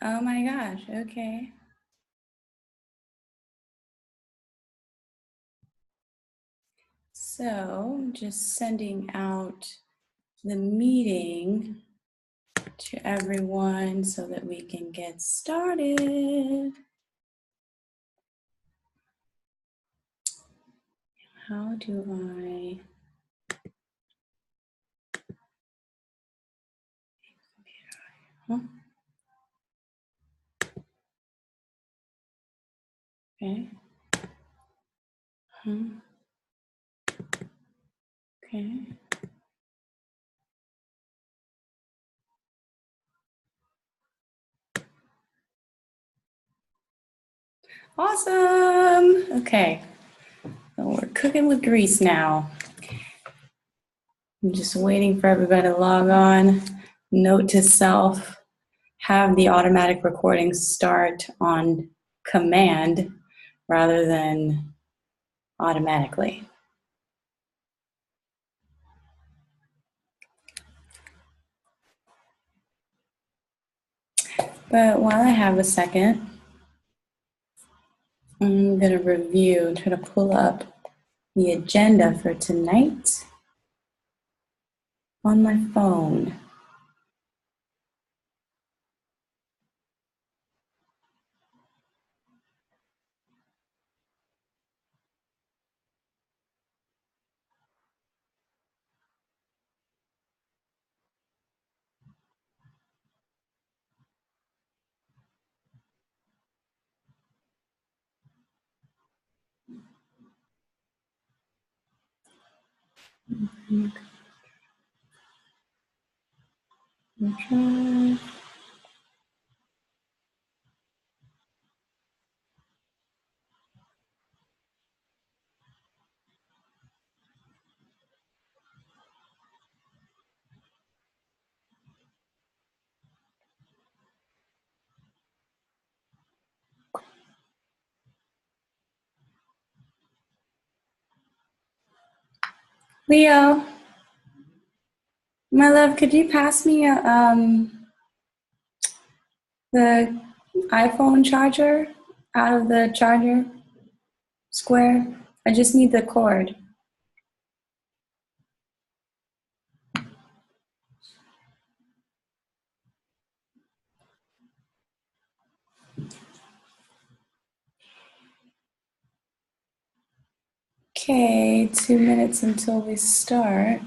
Oh my gosh, okay. So just sending out the meeting to everyone so that we can get started. How do I? Huh? Okay. Huh? Okay. Awesome. Okay. So we're cooking with grease now. I'm just waiting for everybody to log on. Note to self, have the automatic recording start on command rather than automatically. But while I have a second, I'm going to review, try to pull up the agenda for tonight on my phone. Okay. Leo, my love, could you pass me the iPhone charger out of the charger square? I just need the cord. Okay, 2 minutes until we start.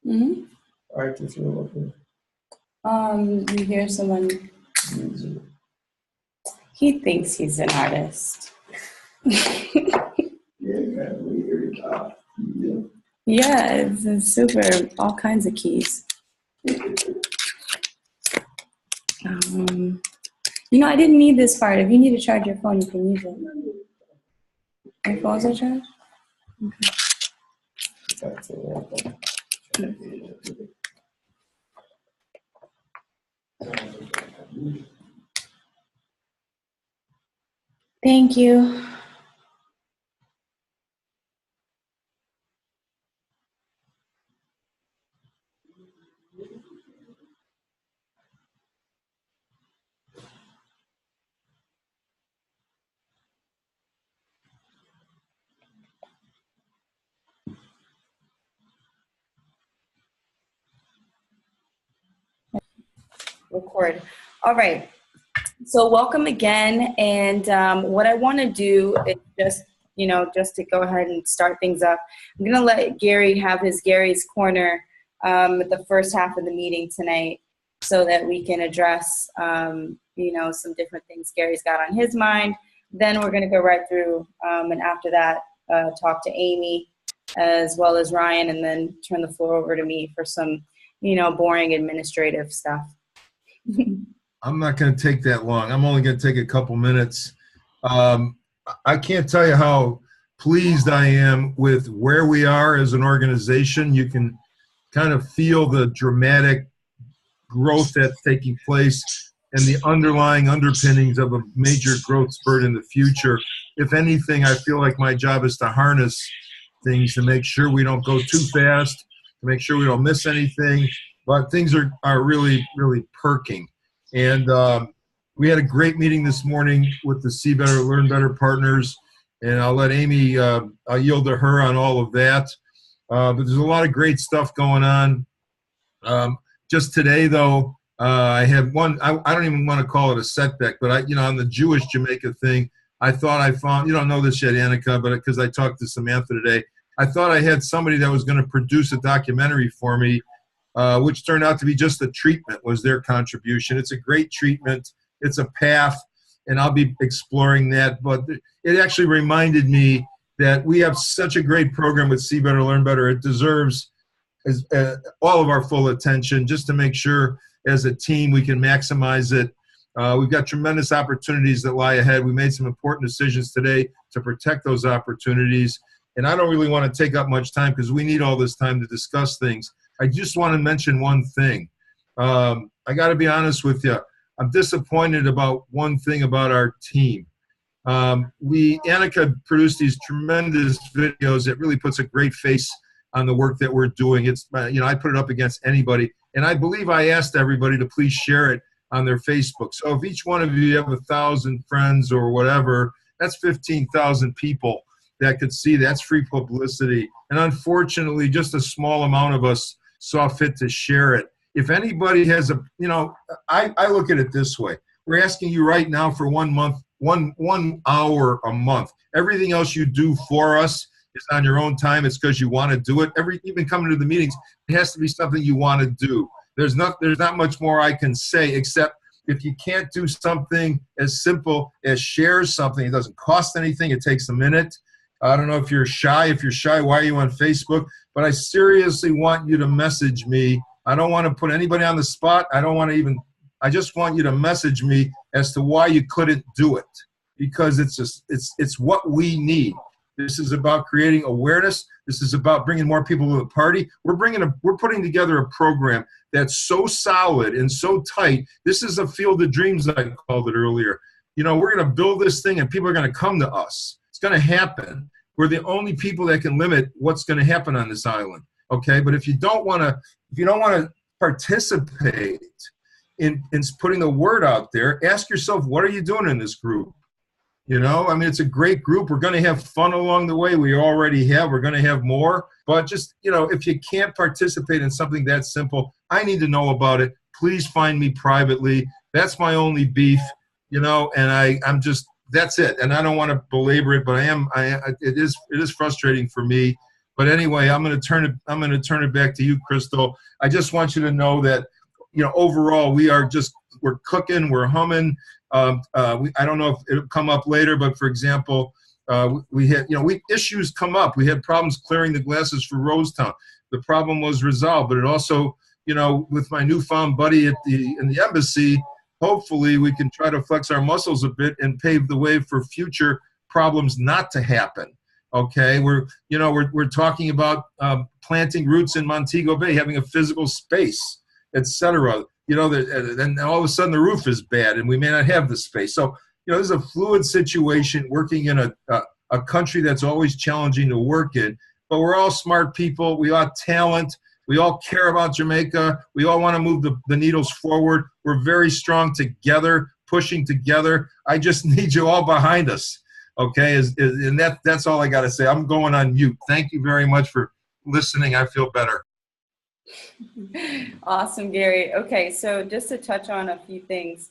Mm-hmm. You hear someone? He thinks he's an artist. Yeah, it's super, all kinds of keys. I didn't need this part. If you need to charge your phone, you can use it. Your phone's are charged? Okay. Thank you. Record. All right. So welcome again. And what I want to do is just to go ahead and start things up. I'm going to let Gary have his Gary's Corner at the first half of the meeting tonight so that we can address, some different things Gary's got on his mind. Then we're going to go right through, and after that, talk to Amy as well as Ryan, and then turn the floor over to me for some, boring administrative stuff. I'm not going to take that long. I'm only going to take a couple minutes. I can't tell you how pleased I am with where we are as an organization. You can kind of feel the dramatic growth that's taking place and the underlying underpinnings of a major growth spurt in the future. If anything, I feel like my job is to harness things to make sure we don't go too fast, to make sure we don't miss anything, but things are really, really perking. And we had a great meeting this morning with the See Better, Learn Better partners, and I'll let Amy, I'll yield to her on all of that. But there's a lot of great stuff going on. Just today, though, I had one, I don't even want to call it a setback, but on the Jewish Jamaica thing, I thought I found, you don't know this yet, Annika, but because I talked to Samantha today, I thought I had somebody that was going to produce a documentary for me, which turned out to be just a treatment was their contribution. It's a great treatment. It's a path, and I'll be exploring that. But it actually reminded me that we have such a great program with See Better, Learn Better. It deserves all of our full attention just to make sure as a team we can maximize it. We've got tremendous opportunities that lie ahead. We made some important decisions today to protect those opportunities. And I don't really want to take up much time because we need all this time to discuss things. I just want to mention one thing. I got to be honest with you. I'm disappointed about one thing about our team. Annika produced these tremendous videos that really puts a great face on the work that we're doing. It's, I put it up against anybody. And I believe I asked everybody to please share it on their Facebook. So if each one of you have 1,000 friends or whatever, that's 15,000 people that could see. That's free publicity. And unfortunately, just a small amount of us saw fit to share it. If anybody has I look at it this way. We're asking you right now for 1 month, one hour a month. Everything else you do for us is on your own time. It's because you want to do it. Even coming to the meetings, it has to be something you want to do. There's not much more I can say except if you can't do something as simple as share something, it doesn't cost anything. It takes a minute. I don't know if you're shy. If you're shy, why are you on Facebook? But I seriously want you to message me. I don't want to put anybody on the spot. I just want you to message me as to why you couldn't do it, because it's what we need. This is about creating awareness. This is about bringing more people to the party. We're putting together a program that's so solid and so tight. This is a field of dreams, I called it earlier. We're going to build this thing and people are going to come to us. It's going to happen. We're the only people that can limit what's going to happen on this island. Okay, but if you don't want to participate in putting the word out there, ask yourself, what are you doing in this group? It's a great group. We're going to have fun along the way. We already have. We're going to have more. But just, if you can't participate in something that simple, I need to know about it. Please find me privately. That's my only beef, and I'm just, that's it. And I don't want to belabor it, but it is frustrating for me. But anyway, I'm going to turn it back to you, Crystal. I just want you to know that, overall, we're cooking, we're humming. I don't know if it'll come up later, but for example, we had, issues come up. We had problems clearing the glasses for Rosetown. The problem was resolved, but it also, with my newfound buddy in the embassy, hopefully we can try to flex our muscles a bit and pave the way for future problems not to happen. Okay, we're talking about planting roots in Montego Bay, having a physical space, etc. Then all of a sudden the roof is bad and we may not have the space. So, this is a fluid situation working in a country that's always challenging to work in. But we're all smart people. We all have talent. We all care about Jamaica. We all want to move the needles forward. We're very strong together, pushing together. I just need you all behind us. Okay, and that's all I got to say. I'm going on mute. Thank you very much for listening. I feel better. Awesome, Gary. Okay, so just to touch on a few things,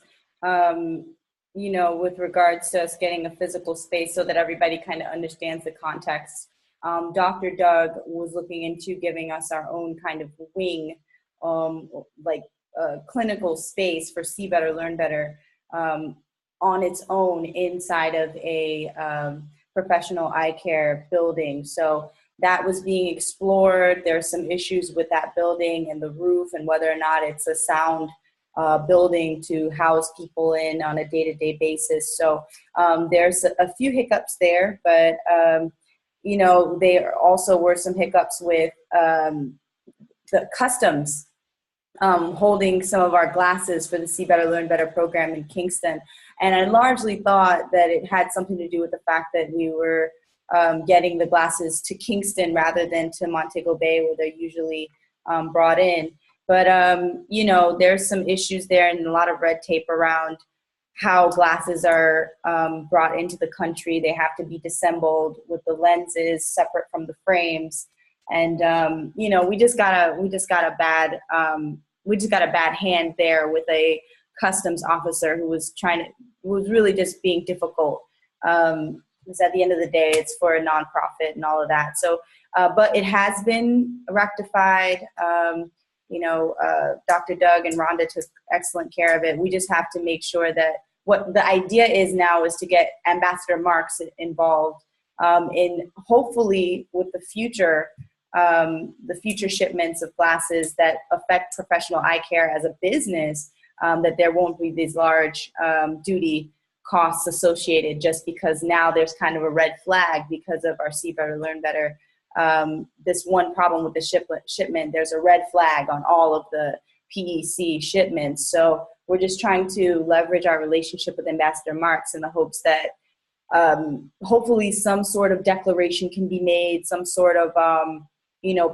with regards to us getting a physical space so that everybody kind of understands the context. Dr. Doug was looking into giving us our own kind of wing, like a clinical space for See Better, Learn Better, on its own inside of a professional eye care building. So that was being explored. There's some issues with that building and the roof and whether or not it's a sound building to house people in on a day-to-day basis. So there's a few hiccups there, but there also were some hiccups with the customs holding some of our glasses for the See Better, Learn Better program in Kingston. And I largely thought that it had something to do with the fact that we were getting the glasses to Kingston rather than to Montego Bay where they're usually brought in. But, there's some issues there and a lot of red tape around how glasses are brought into the country. They have to be disassembled with the lenses separate from the frames. And, we just got a bad hand there with a customs officer who was really just being difficult. Because at the end of the day, it's for a nonprofit and all of that. So, but it has been rectified. Dr. Doug and Rhonda took excellent care of it. We just have to make sure that what the idea is now is to get Ambassador Marks involved in hopefully with the future shipments of glasses that affect professional eye care as a business, that there won't be these large duty costs associated just because now there's kind of a red flag because of our See Better, Learn Better. This one problem with the shipment, there's a red flag on all of the PEC shipments. So we're just trying to leverage our relationship with Ambassador Marks in the hopes that hopefully some sort of declaration can be made, some sort of,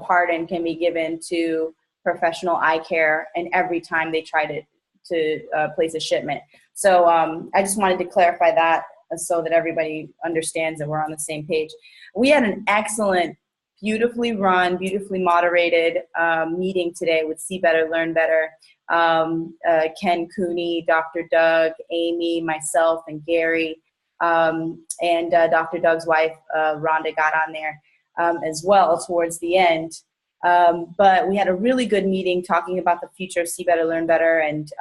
pardon can be given to professional eye care and every time they try to place a shipment. So I just wanted to clarify that so that everybody understands that we're on the same page. We had an excellent, beautifully run, beautifully moderated meeting today with See Better, Learn Better. Ken Cooney, Dr. Doug, Amy, myself, and Gary, and Dr. Doug's wife, Rhonda, got on there as well towards the end. But we had a really good meeting talking about the future of See Better, Learn Better and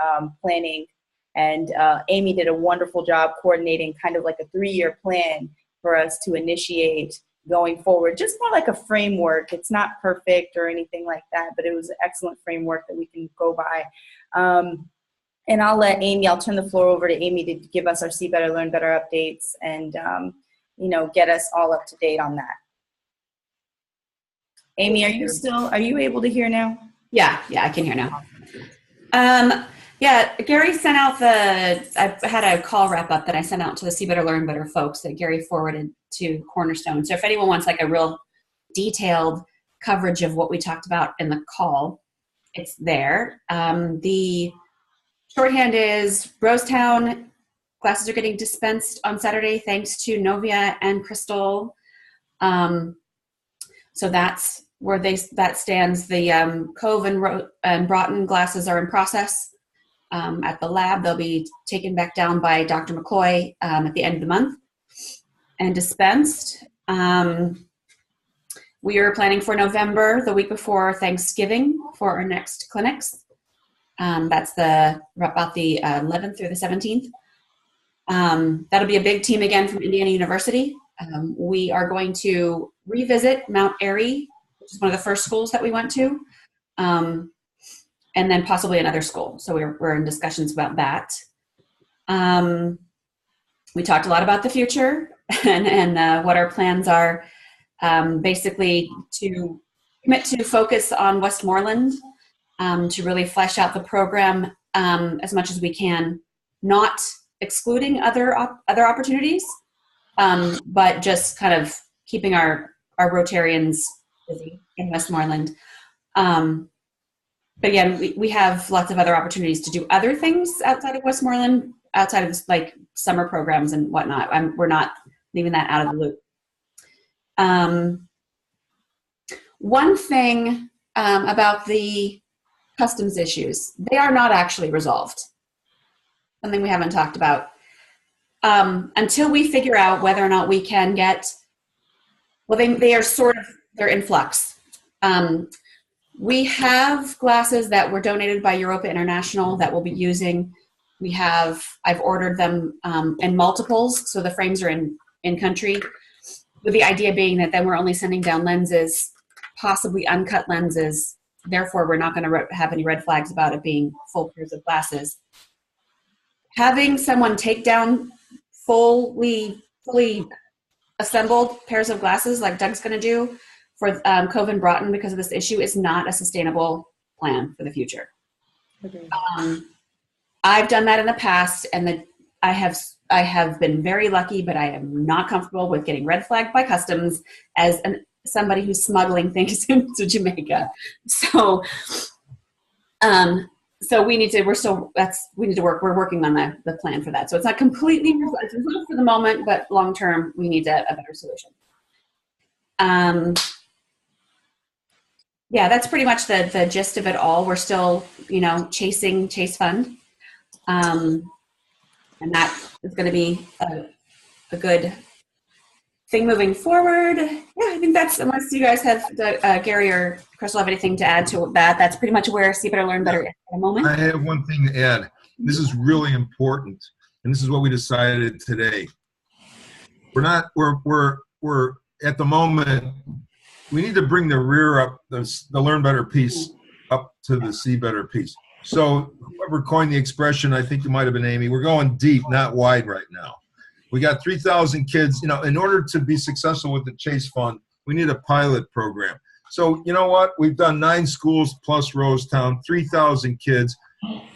planning. And Amy did a wonderful job coordinating kind of like a 3-year plan for us to initiate going forward, just more like a framework. It's not perfect or anything like that, but it was an excellent framework that we can go by. And I'll turn the floor over to Amy to give us our See Better, Learn Better updates and, get us all up to date on that. Amy, are you able to hear now? Yeah, I can hear now. Gary sent out I had a call wrap up that I sent out to the See Better, Learn Better folks that Gary forwarded to Cornerstone. So if anyone wants like a real detailed coverage of what we talked about in the call, it's there. The shorthand is Rosetown classes are getting dispensed on Saturday thanks to Novia and Crystal. So that's where that stands. The Cove and Broughton glasses are in process. At the lab, they'll be taken back down by Dr. McCoy at the end of the month and dispensed. We are planning for November, the week before Thanksgiving, for our next clinics. That's about the 11th through the 17th. That'll be a big team again from Indiana University. We are going to revisit Mount Airy, which is one of the first schools that we went to. And then possibly another school. So we're in discussions about that. We talked a lot about the future and what our plans are, basically to commit to focus on Westmoreland, to really flesh out the program as much as we can, not excluding other opportunities, but just kind of keeping our Rotarians busy in Westmoreland. But again, we have lots of other opportunities to do other things outside of Westmoreland, outside of like summer programs and whatnot. We're not leaving that out of the loop. One thing about the customs issues, they are not actually resolved. Something we haven't talked about. Until we figure out whether or not we can get, they are they're in flux. We have glasses that were donated by Europa International that we'll be using. I've ordered them in multiples, so the frames are in country, with the idea being that then we're only sending down lenses, possibly uncut lenses. Therefore, we're not going to have any red flags about it being full pairs of glasses. Having someone take down fully assembled pairs of glasses like Doug's going to do for Cove and Broughton because of this issue is not a sustainable plan for the future. Okay. I've done that in the past, and I have been very lucky, but I am not comfortable with getting red flagged by customs as somebody who's smuggling things into Jamaica. So So we need to we're working on the plan for that. So it's not completely resolved for the moment, but long term we need a better solution. Yeah, that's pretty much the gist of it all. We're still, chasing Chase Fund. And that is going to be a good thing moving forward. Yeah, I think that's, unless you guys have, Gary or Crystal, have anything to add to that, that's pretty much where See Better, Learn Better is at the moment. I have one thing to add. This is really important, and this is what we decided today. We're at the moment, we need to bring the rear up, the Learn Better piece up to the See Better piece. So whoever coined the expression, I think it might have been Amy, we're going deep, not wide right now. We got 3,000 kids. In order to be successful with the Chase Fund, we need a pilot program. So you know what? We've done 9 schools plus Rosetown, 3,000 kids.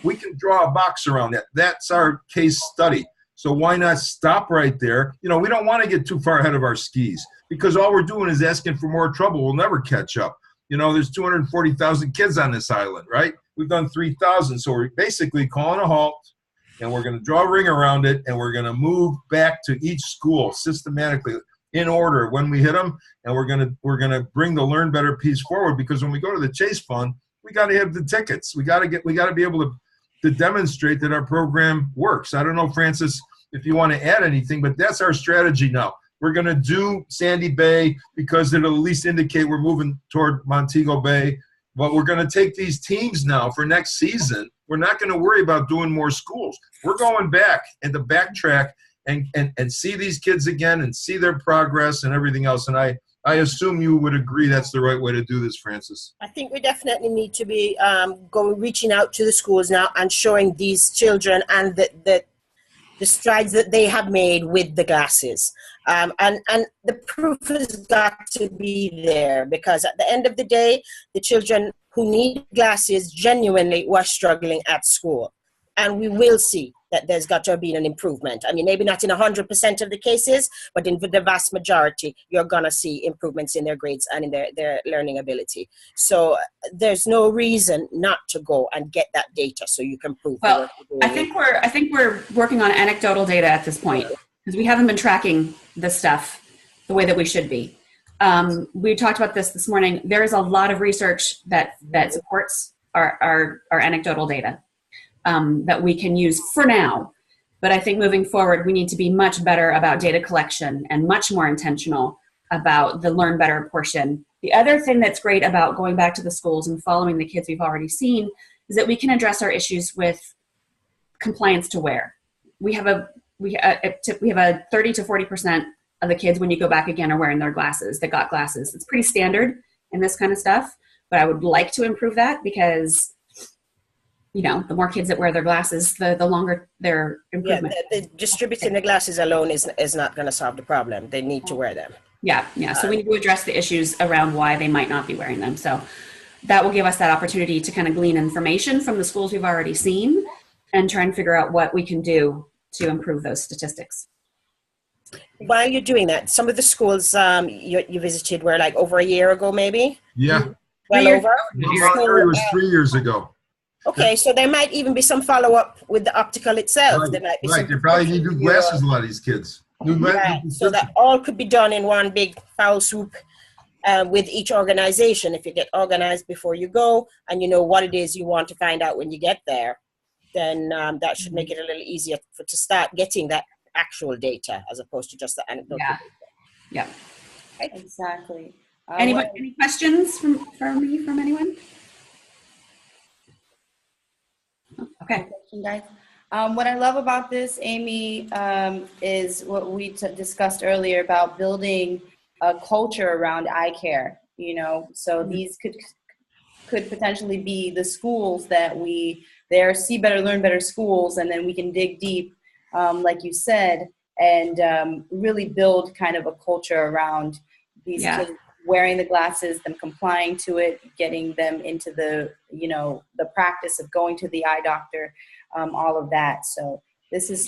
We can draw a box around that. That's our case study. So why not stop right there? We don't want to get too far ahead of our skis, because all we're doing is asking for more trouble. We'll never catch up. There's 240,000 kids on this island, right? We've done 3,000. So we're basically calling a halt, and we're going to draw a ring around it, and we're going to move back to each school systematically in order when we hit them, and we're going to bring the Learn Better piece forward, because when we go to the Chase Fund, we got to have the tickets. We got to be able to demonstrate that our program works. I don't know, Francis, if you want to add anything, but that's our strategy now. We're going to do Sandy Bay because it'll at least indicate we're moving toward Montego Bay. But we're going to take these teams now for next season. We're not going to worry about doing more schools. We're going back and to backtrack and see these kids again and see their progress and everything else. And I assume you would agree that's the right way to do this, Francis. I think we definitely need to be reaching out to the schools now and showing these children and the strides that they have made with the glasses. And the proof has got to be there, because at the end of the day, the children who need glasses genuinely were struggling at school. And we will see that there's got to be an improvement. I mean, maybe not in 100% of the cases, but in the vast majority, you're going to see improvements in their grades and in their learning ability. So there's no reason not to go and get that data so you can prove. Well, I think we're working on anecdotal data at this point, because we haven't been tracking this stuff the way that we should be. We talked about this morning. There is a lot of research that supports our anecdotal data. That we can use for now. But I think moving forward, we need to be much better about data collection and much more intentional about the Learn Better portion. The other thing that's great about going back to the schools and following the kids we've already seen is that we can address our issues with compliance to wear. We have a 30 to 40% of the kids, when you go back again, are wearing their glasses. They got glasses. It's pretty standard in this kind of stuff, but I would like to improve that, because the more kids that wear their glasses, the longer their improvement. Yeah, distributing the glasses alone is not going to solve the problem. They need to wear them. Yeah. So we need to address the issues around why they might not be wearing them. So that will give us that opportunity to kind of glean information from the schools we've already seen and try and figure out what we can do to improve those statistics. While you're doing that, some of the schools you visited were like over a year ago, maybe? Yeah. Well over? It was 3 years ago. Okay, so there might even be some follow-up with the optical itself. Right, there might be they probably need new glasses, a lot of these kids. Right. So that all could be done in one big foul swoop with each organization. If you get organized before you go and you know what it is you want to find out when you get there, then that should make it a little easier to start getting that actual data as opposed to just the anecdotal data. Yeah. Exactly. Any questions from anyone? Okay. Guys. What I love about this, Amy, is what we discussed earlier about building a culture around eye care. So these could potentially be the schools that they're See Better, Learn Better schools, and then we can dig deep, like you said, and really build kind of a culture around these kids wearing the glasses, them complying to it, getting them into the practice of going to the eye doctor, all of that. So this is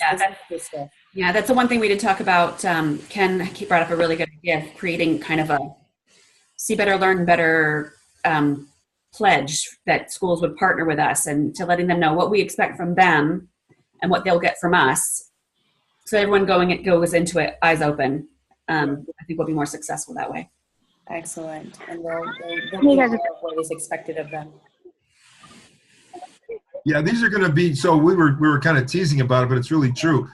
good stuff. Yeah, that's the one thing we did talk about. Ken brought up a really good idea of creating kind of a See Better, Learn Better pledge that schools would partner with us, and to letting them know what we expect from them and what they'll get from us. So everyone goes into it eyes open. I think we'll be more successful that way. Excellent. And they'll be aware of what is expected of them. Yeah, these are going to be, so we were kind of teasing about it, but it's really true.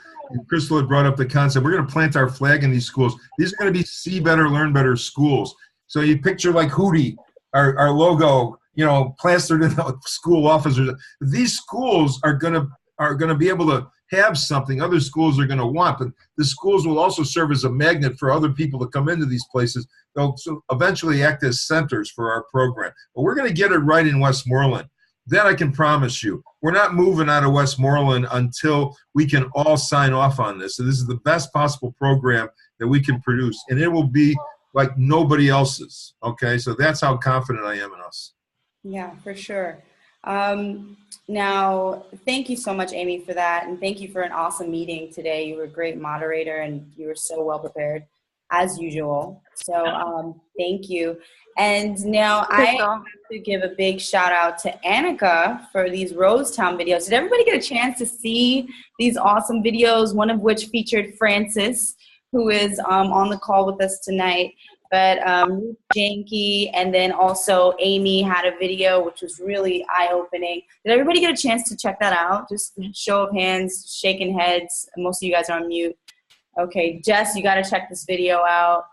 Crystal had brought up the concept. We're going to plant our flag in these schools. These are going to be see better, learn better schools. So you picture like Hootie, our logo, you know, plastered in the school officers. These schools are going to be able to have something other schools are going to want, but the schools will also serve as a magnet for other people to come into these places. They'll eventually act as centers for our program. But we're going to get it right in Westmoreland. That I can promise you. We're not moving out of Westmoreland until we can all sign off on this. So this is the best possible program that we can produce, and it will be like nobody else's. Okay, so that's how confident I am in us. Yeah, for sure. Now, thank you so much, Amy, for that, and thank you for an awesome meeting today. You were a great moderator, and you were so well prepared, as usual. So thank you. And now I have to give a big shout out to Annika for these Rosetown videos. Did everybody get a chance to see these awesome videos, one of which featured Francis, who is on the call with us tonight? But Ruth Janke and then also Amy had a video which was really eye-opening. Did everybody get a chance to check that out? Just show of hands, shaking heads. Most of you guys are on mute. Okay, Jess, you got to check this video out.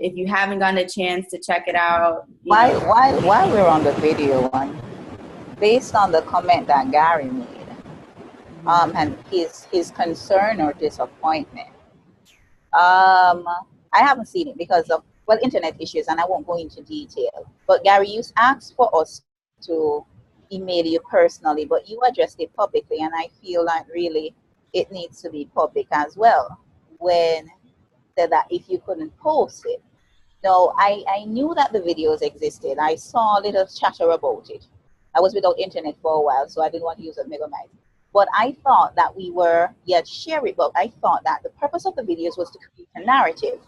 If you haven't gotten a chance to check it out. While we're on the video one, based on the comment that Gary made, and his concern or disappointment, I haven't seen it because of, well, internet issues, and I won't go into detail. But Gary, you asked for us to email you personally, but you addressed it publicly, and I feel like really it needs to be public as well. When said that if you couldn't post it. No, I knew that the videos existed. I saw a little chatter about it. I was without internet for a while, so I didn't want to use a megabyte. But I thought that we were, share it, but I thought that the purpose of the videos was to create a narrative.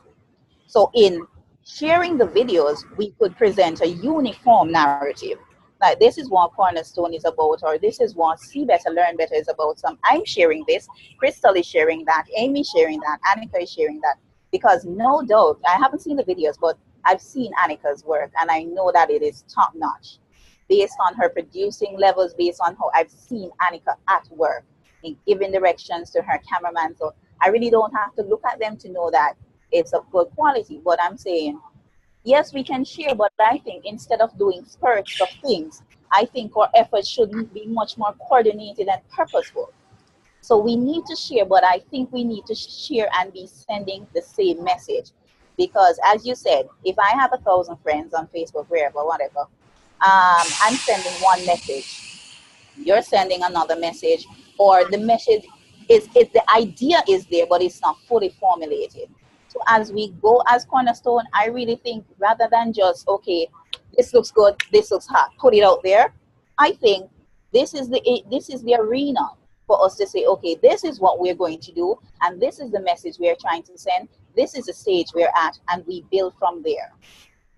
So in sharing the videos, we could present a uniform narrative. Like, this is what Cornerstone is about, or this is what See Better, Learn Better is about. I'm sharing this, Crystal is sharing that, Amy sharing that, Annika is sharing that. Because no doubt, I haven't seen the videos, but I've seen Annika's work, and I know that it is top notch. Based on her producing levels, based on how I've seen Annika at work in giving directions to her cameraman. So I really don't have to look at them to know that it's of good quality. But I'm saying, yes, we can share, but I think instead of doing spurts of things, I think our efforts should be much more coordinated and purposeful. So we need to share, but I think we need to share and be sending the same message. Because as you said, if I have 1,000 friends on Facebook, wherever, whatever, I'm sending one message. You're sending another message, or the message the idea is there, but it's not fully formulated. So as we go as Cornerstone, I really think rather than just, okay, this looks good, this looks hot, put it out there. I think this is the arena for us to say, okay, this is what we're going to do, and this is the message we're trying to send. This is the stage we're at, and we build from there.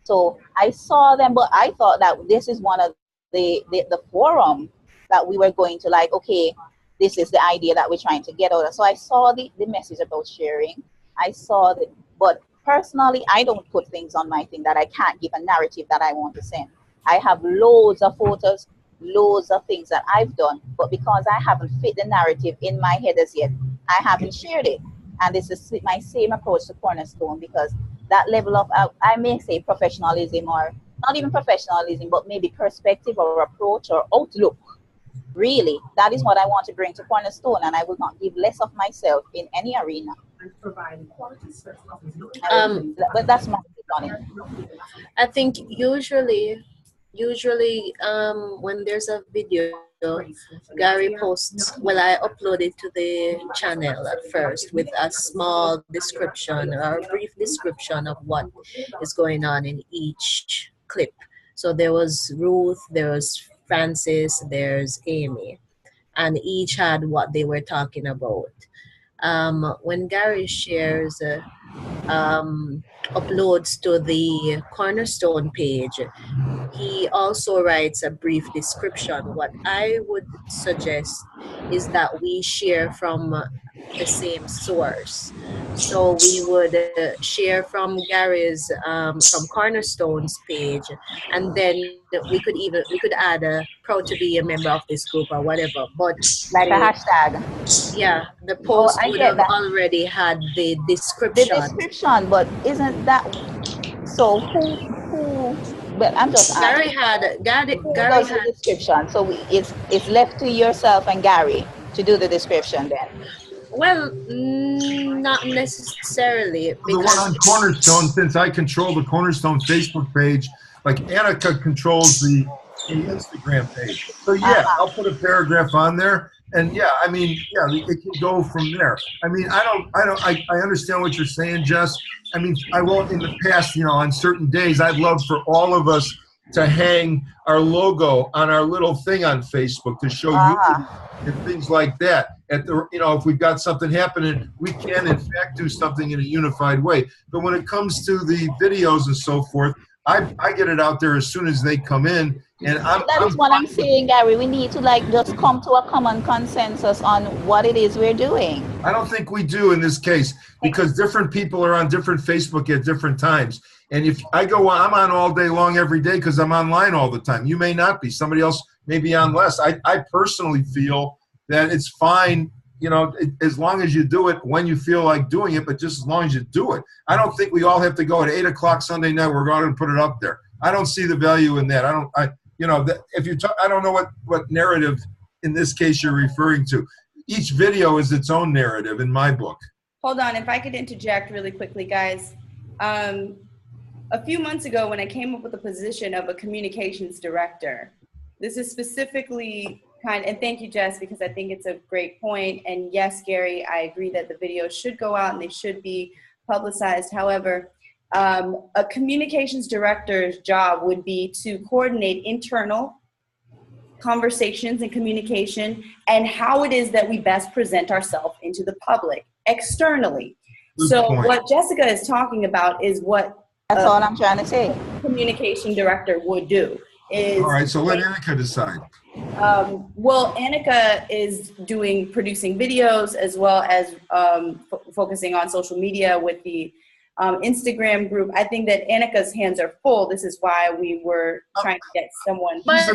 So I saw them, but I thought that this is one of the forum that we were going to, like, okay, this is the idea that we're trying to get out of. So I saw the message about sharing. I saw that, but personally, I don't put things on my thing that I can't give a narrative that I want to send. I have loads of photos, loads of things that I've done, but because I haven't fit the narrative in my head as yet, I haven't shared it. And this is my same approach to Cornerstone, because that level of, I may say professionalism, or not even professionalism, but maybe perspective or approach or outlook. Really, that is what I want to bring to Cornerstone, and I will not give less of myself in any arena. But that's my take on it. I think usually when there's a video, Gary posts, well, I upload it to the channel at first with a small description or a brief description of what is going on in each clip. So there was Ruth, there was Francis, there's Amy, and each had what they were talking about. When Gary shares uploads to the Cornerstone page, he also writes a brief description. What I would suggest is that we share from the same source. So we would share from Gary's from Cornerstone's page, and then we could add proud to be a member of this group or whatever. But Like a hashtag. yeah, the post I would get have that. already had the The description. description, but isn't that so? Who? But I'm just Gary asking. Who Gary does the had description? So it's left to yourself and Gary to do the description then. well, not necessarily The one on because Cornerstone, since I control the Cornerstone Facebook page, like Annika controls the Instagram page. So yeah, I'll put a paragraph on there, and yeah, I mean, yeah, it can go from there. I mean, I understand what you're saying, Jess. I mean, I won't in the past, you know, on certain days, I'd love for all of us to hang our logo on our little thing on Facebook to show you and things like that. At the, you know, if we've got something happening, we can in fact do something in a unified way. But when it comes to the videos and so forth, I get it out there as soon as they come in, and That is what I'm saying, Gary. We need to like just come to a common consensus on what it is we're doing. I don't think we do in this case, because different people are on different Facebook at different times. And if I go, I'm on all day long every day because I'm online all the time. You may not be. Somebody else may be on less. I personally feel that it's fine, you know, as long as you do it when you feel like doing it, but just as long as you do it. I don't think we all have to go at 8 o'clock Sunday night. We're going to put it up there. I don't see the value in that. You know, if you talk, I don't know what narrative in this case you're referring to. Each video is its own narrative in my book. Hold on, if I could interject really quickly, guys. A few months ago when I came up with the position of a communications director, this is specifically and thank you, Jess, because I think it's a great point. And yes, Gary, I agree that the videos should go out and they should be publicized. However, a communications director's job would be to coordinate internal conversations and communication and how it is that we best present ourselves into the public externally. Good point. What Jessica is talking about is what That's all I'm trying to say. Communication director would do. All right, so let Annika decide. Well, Annika is producing videos as well as focusing on social media with the Instagram group. I think that Annika's hands are full. This is why we were trying to get someone. But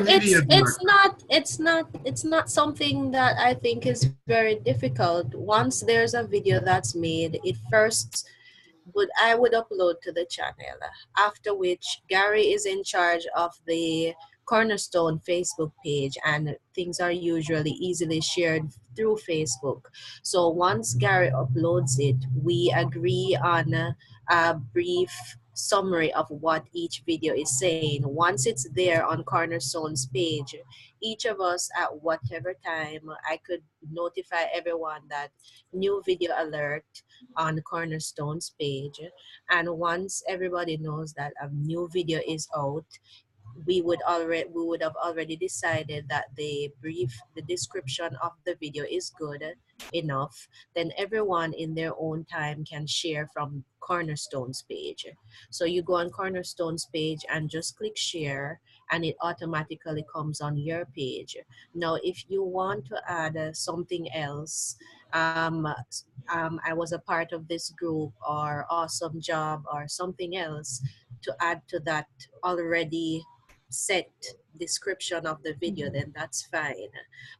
it's not something that I think is very difficult. Once there's a video that's made, I would upload to the channel, after which Gary is in charge of the Cornerstone Facebook page, and things are usually easily shared through Facebook. So once Gary uploads it, we agree on a brief summary of what each video is saying. Once it's there on Cornerstone's page, each of us at whatever time, I could notify everyone that new video alert on Cornerstone's page. And once everybody knows that a new video is out, we would have already decided that the description of the video is good enough. Then everyone in their own time can share from Cornerstone's page. So you go on Cornerstone's page and just click share, and it automatically comes on your page. Now, if you want to add something else, I was a part of this group, or awesome job, or something else to add to that already set description of the video, then that's fine.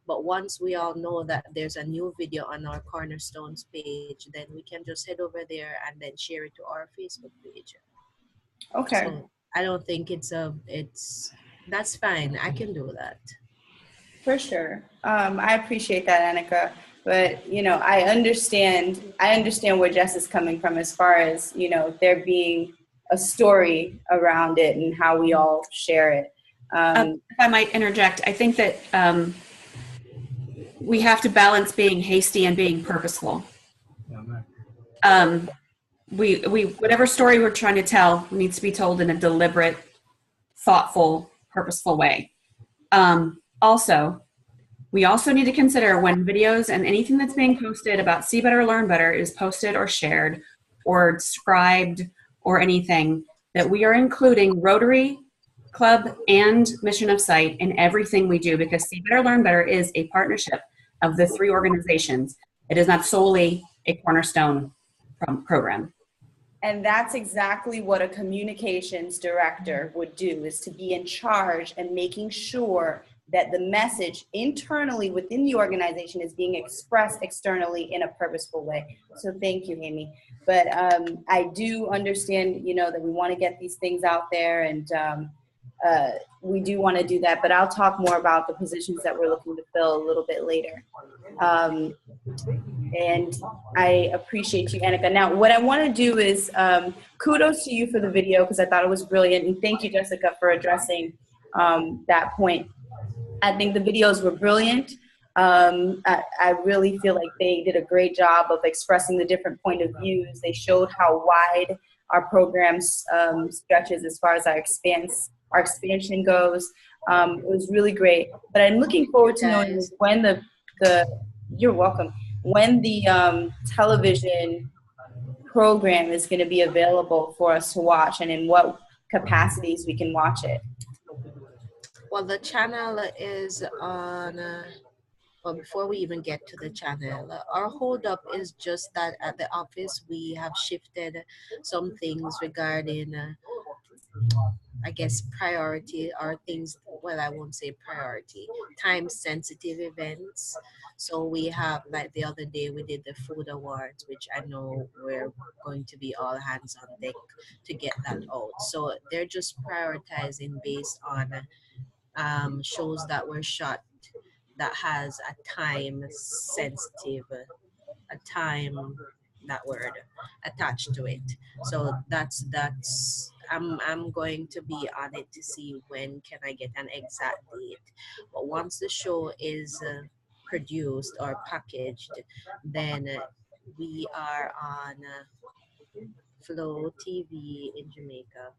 But once we all know that there's a new video on our Cornerstone's page, then we can just head over there and then share it to our Facebook page. Okay. So I don't think that's fine. I can do that. For sure. I appreciate that, Annika. But, you know, I understand where Jess is coming from as far as, you know, there being a story around it and how we all share it. If I might interject, I think that we have to balance being hasty and being purposeful. Whatever story we're trying to tell needs to be told in a deliberate, thoughtful, purposeful way. Also, we also need to consider when videos and anything that's being posted about See Better, Learn Better is posted or shared or described or anything, that we are including Rotary, club and mission of sight in everything we do, because See Better, Learn Better is a partnership of the 3 organizations. It is not solely a Cornerstone program. And that's exactly what a communications director would do, is to be in charge and making sure that the message internally within the organization is being expressed externally in a purposeful way. So thank you, Amy. But I do understand, that we want to get these things out there, and we do want to do that. But I'll talk more about the positions that we're looking to fill a little bit later. And I appreciate you, Annika. Now, what I want to do is kudos to you for the video, because I thought it was brilliant. And thank you, Jessica, for addressing that point. I think the videos were brilliant. I really feel like they did a great job of expressing the different point of views. They showed how wide our programs stretches as far as our expansion goes. It was really great. But I'm looking forward to knowing when you're welcome, when the television program is going to be available for us to watch, and in what capacities we can watch it. Well, the channel is on, well, before we even get to the channel, our hold up is just that at the office we have shifted some things regarding, I guess, priority, or things, well, I won't say priority, time sensitive events. So we have, like the other day we did the food awards, which I know we're going to be all hands on deck to get that out. So they're just prioritizing based on shows that were shot that has a time sensitive, a time, that word, attached to it. So that's I'm going to be on it to see when can I get an exact date. But once the show is produced or packaged, then we are on Flow TV in Jamaica,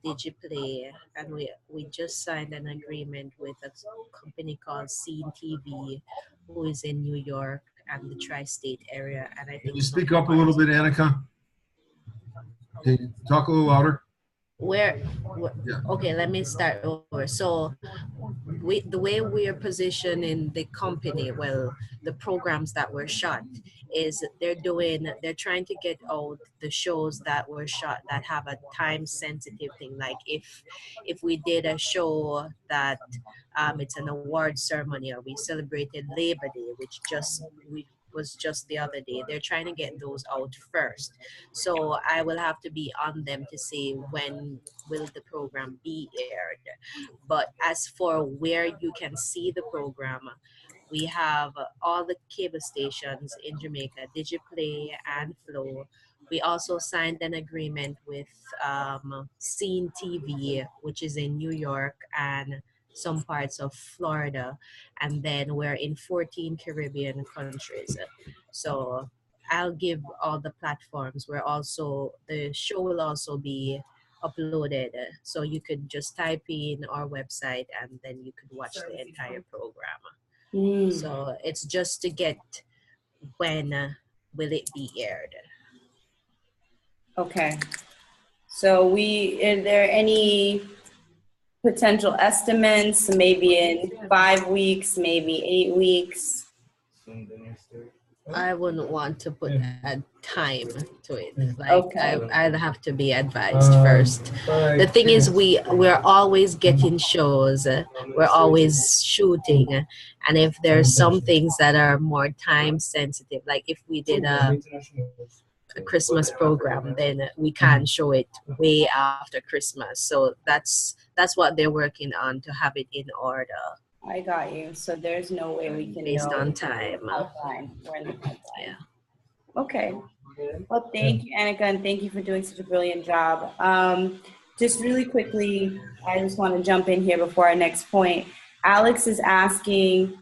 DigiPlay, and we just signed an agreement with a company called Scene TV, who is in New York and the tri-state area. And I think, can you speak up a little bit, Annika? Can you talk a little louder? Where Yeah. Okay, let me start over. So the way we are positioned in the company, well, the programs that were shot, is they're trying to get out the shows that were shot that have a time sensitive thing. Like if we did a show that it's an award ceremony, or we celebrated Labor Day, which was just the other day, they're trying to get those out first. So I will have to be on them to say when will the program be aired. But as for where you can see the program, we have all the cable stations in Jamaica, DigiPlay and Flow. We also signed an agreement with Scene TV, which is in New York and some parts of Florida, and then we're in 14 Caribbean countries. So I'll give all the platforms. The show will also be uploaded, so you could just type in our website and then you could watch the entire program. So it's just to get when will it be aired. Okay. So is there any potential estimates, maybe in 5 weeks, maybe 8 weeks? I wouldn't want to put a time to it. Like, Okay. I'd have to be advised first. The thing is, we're always getting shows. We're always shooting. And if there's some things that are more time sensitive, like if we did a Christmas program, then we can't show it way after Christmas. So that's what they're working on, to have it in order. I got you. So there's no way we can based know on time. Pipeline. We're in the pipeline. Yeah. Okay. Well, thank you, Annika, and thank you for doing such a brilliant job. Just really quickly, I just want to jump in here before our next point. Alex is asking,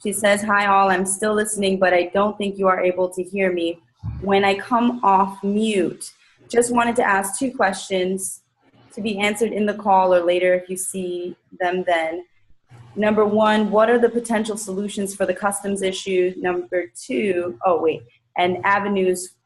she says, "Hi all, I'm still listening, but I don't think you are able to hear me when I come off mute. Just wanted to ask 2 questions to be answered in the call or later if you see them then. Number 1, what are the potential solutions for the customs issue? Number 2, and avenues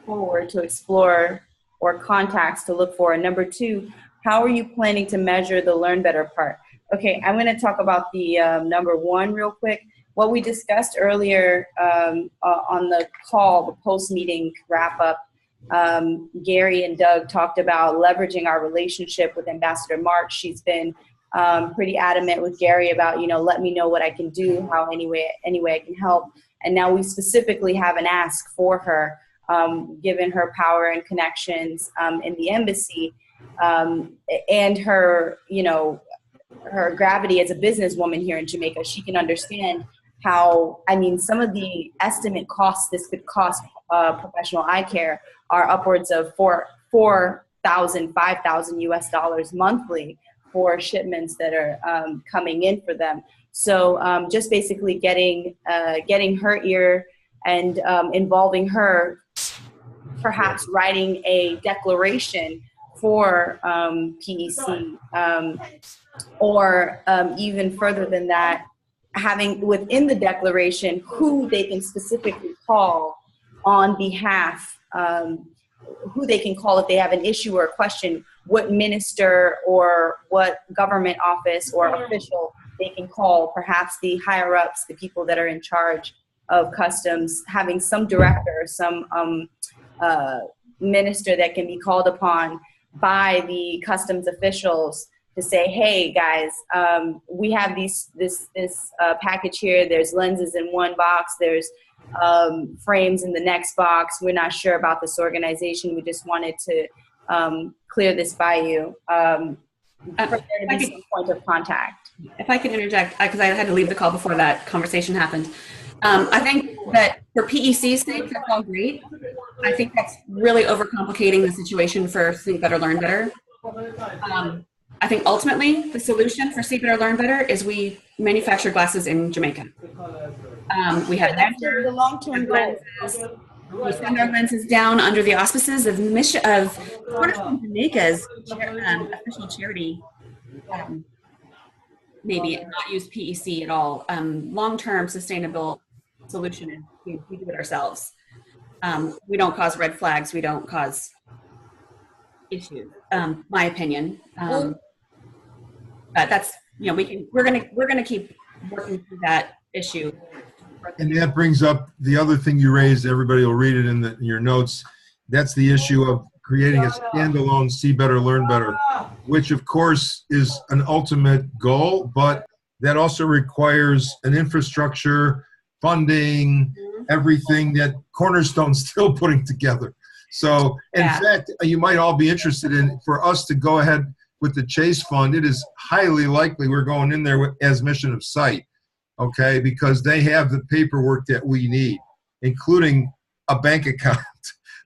forward to explore or contacts to look for. And number 2, How are you planning to measure the learn better part? Okay, I'm going to talk about the number one real quick. What we discussed earlier on the call, the post-meeting wrap-up, Gary and Doug talked about leveraging our relationship with Ambassador Mark. She's been pretty adamant with Gary about, let me know what I can do, how any way I can help. And now we specifically have an ask for her, given her power and connections in the embassy, and her, her gravity as a businesswoman here in Jamaica. she can understand how, some of the estimate costs this could cost professional eye care are upwards of $4,000, $5,000 US monthly for shipments that are coming in for them. So just basically getting her ear and involving her, perhaps writing a declaration for PEC, or even further than that, having within the declaration who they can specifically call on behalf, who they can call if they have an issue or a question, what minister or what government office or official they can call, perhaps the higher ups, the people that are in charge of customs, having some director, some minister that can be called upon by the customs officials to say, hey guys, we have this package here. There's lenses in one box. There's frames in the next box. We're not sure about this organization. We just wanted to clear this by you. For there to be some point of contact. If I could interject, because I had to leave the call before that conversation happened. I think that for PEC's sake, that's all great. I think that's really overcomplicating the situation for Sleep Better, Learn Better. I think ultimately the solution for Sleep Better, Learn Better is we manufacture glasses in Jamaica. We have the long-term goal. We send our lenses down under the auspices of Cornerstone Jamaica's official charity. Maybe not use PEC at all. Long-term sustainable solution is we do it ourselves. We don't cause red flags. We don't cause issues. My opinion. But that's we're gonna keep working through that issue. And that brings up the other thing you raised. Everybody will read it in your notes. That's the issue of creating a standalone See Better, Learn Better, which of course is an ultimate goal, but that also requires an infrastructure, funding, everything that Cornerstone's still putting together. So in fact, you might all be interested in, for us to go ahead with the Chase Fund, it is highly likely we're going in there as mission of sight. Okay, because they have the paperwork that we need, including a bank account,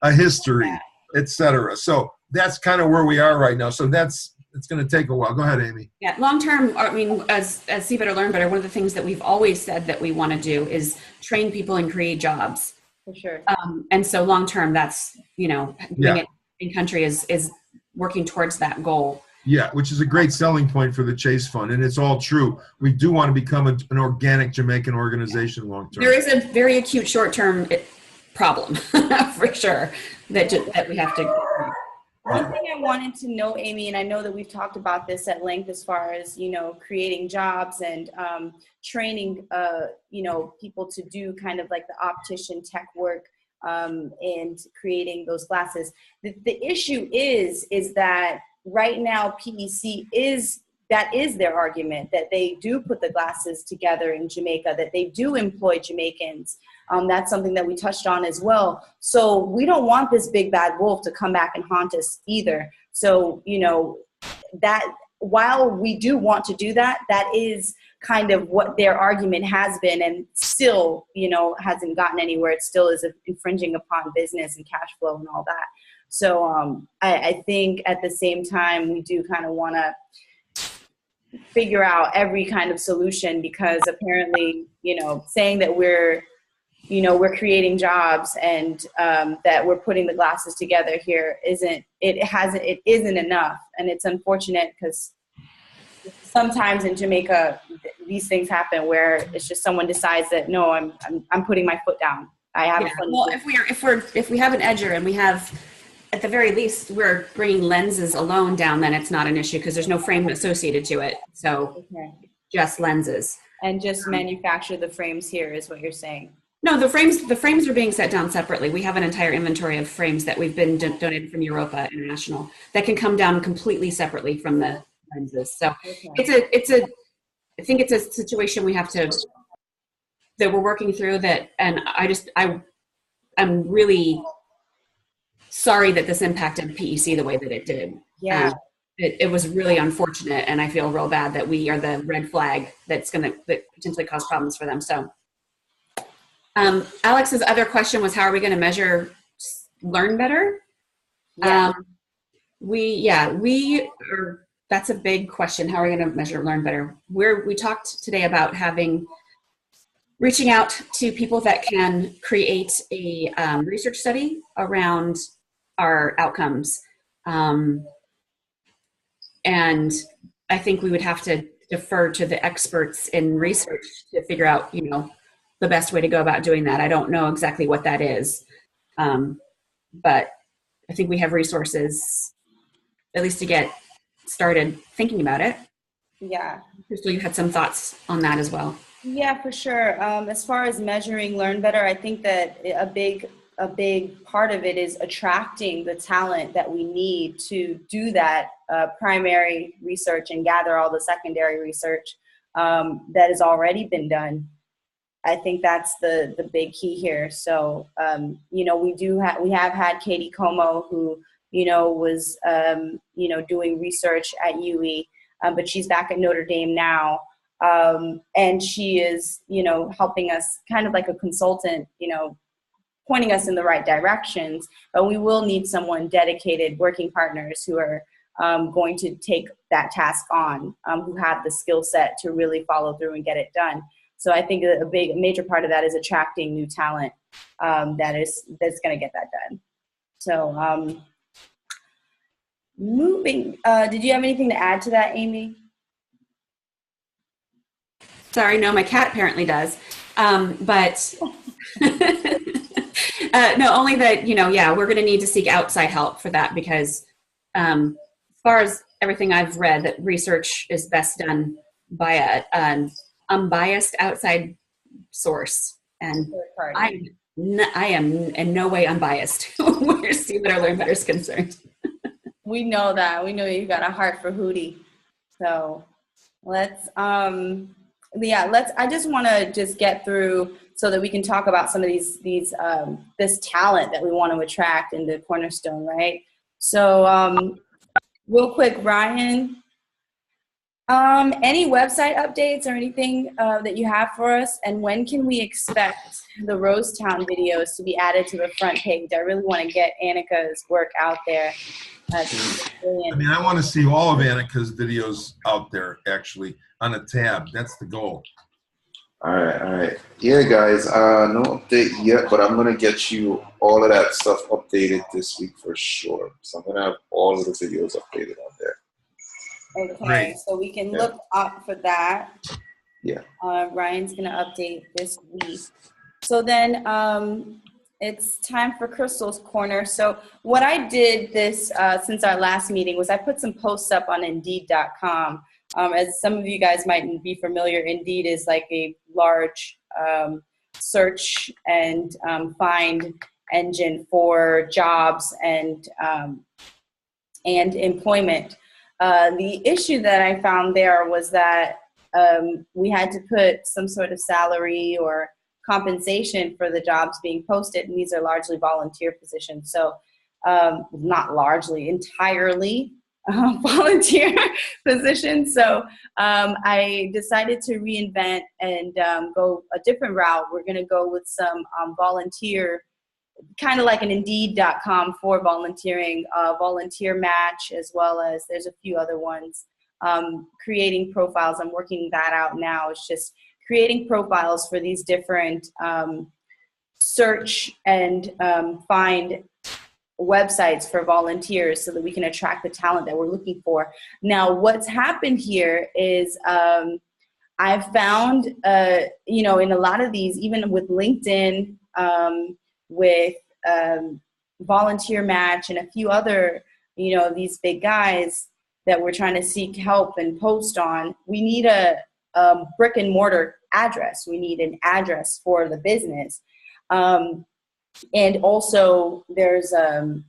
a history, etc. So that's kind of where we are right now. So it's going to take a while. Go ahead, Amy. Yeah, long term, as See Better, Learn Better, one of the things that we've always said that we want to do is train people and create jobs. For sure. And so long term, that's, doing it in country is working towards that goal. Yeah, which is a great selling point for the Chase Fund, and it's all true. We do want to become an organic Jamaican organization long term. There is a very acute short term problem, for sure, that we have to. One thing I wanted to know, Amy, and I know that we've talked about this at length as far as creating jobs and training people to do kind of like the optician tech work and creating those glasses. The issue is that right now, PEC is their argument, that they do put the glasses together in Jamaica, that they do employ Jamaicans. That's something that we touched on as well. So we don't want this big bad wolf to come back and haunt us either. So, that while we do want to do that, that is kind of what their argument has been, and still, hasn't gotten anywhere. It still is infringing upon business and cash flow and all that. So I think at the same time, we do kind of want to figure out every kind of solution, because apparently, saying that we're creating jobs and that we're putting the glasses together here isn't enough. And it's unfortunate because sometimes in Jamaica, these things happen where it's just someone decides that, no, I'm putting my foot down. I have a well, if we have an edger and we have at the very least, we're bringing lenses alone down, then it's not an issue because there's no frame associated to it. So Okay. just lenses. And just manufacture the frames here is what you're saying. No, the frames are being set down separately. We have an entire inventory of frames that we've been donated from Europa International that can come down completely separately from the lenses. So I think it's a situation we have that we're working through that, and I'm really sorry that this impacted PEC the way that it did. Yeah. It was really unfortunate, and I feel real bad that we are the red flag that potentially cause problems for them. So Alex's other question was, how are we going to measure Learn Better? Yeah. That's a big question. How are we going to measure Learn Better? We talked today about reaching out to people that can create a research study around our outcomes. And I think we would have to defer to the experts in research to figure out, the best way to go about doing that. I don't know exactly what that is. But I think we have resources, at least to get started thinking about it. Yeah. Crystal, you had some thoughts on that as well. Yeah, for sure. As far as measuring Learn Better, I think that a big part of it is attracting the talent that we need to do that primary research and gather all the secondary research that has already been done. I think that's the big key here. So, we have had Katie Como, who, was, doing research at UE, but she's back at Notre Dame now. And she is, helping us kind of like a consultant, pointing us in the right directions, but we will need someone dedicated, working partners who are going to take that task on, who have the skill set to really follow through and get it done. So I think a major part of that is attracting new talent that's going to get that done. So did you have anything to add to that, Amy? Sorry, no, my cat apparently does. But no, only that, we're going to need to seek outside help for that because as far as everything I've read, that research is best done by an unbiased outside source. And I am in no way unbiased where Steve Better Learn Better is concerned. We know that. We know you've got a heart for Hootie. So I just want to just get through so that we can talk about some of this talent that we want to attract into Cornerstone, right? So real quick, Ryan, any website updates or anything that you have for us? And when can we expect the Rosetown videos to be added to the front page? I really want to get Annika's work out there. Brilliant. I want to see all of Annika's videos out there, actually, on a tab. That's the goal. All right. Yeah, guys, no update yet, but I'm going to get you all of that stuff updated this week for sure. So I'm going to have all of the videos updated on there. Okay, Great. so we can look up for that. Yeah. Ryan's going to update this week. So then it's time for Crystal's Corner. So what I did since our last meeting was I put some posts up on Indeed.com. As some of you guys might be familiar, Indeed is like a large search and find engine for jobs and employment. The issue that I found there was that we had to put some sort of salary or compensation for the jobs being posted, and these are largely volunteer positions. So not largely, entirely volunteer positions. So I decided to reinvent and go a different route. We're going to go with some volunteer, kind of like an Indeed.com for volunteering, volunteer match, as well as there's a few other ones. Creating profiles, I'm working that out now. It's just creating profiles for these different search and find websites for volunteers so that we can attract the talent that we're looking for. Now, what's happened here is I've found, in a lot of these, even with LinkedIn, with Volunteer Match and a few other, these big guys that we're trying to seek help and post on, we need a brick and mortar address. We need an address for the business. And also there's a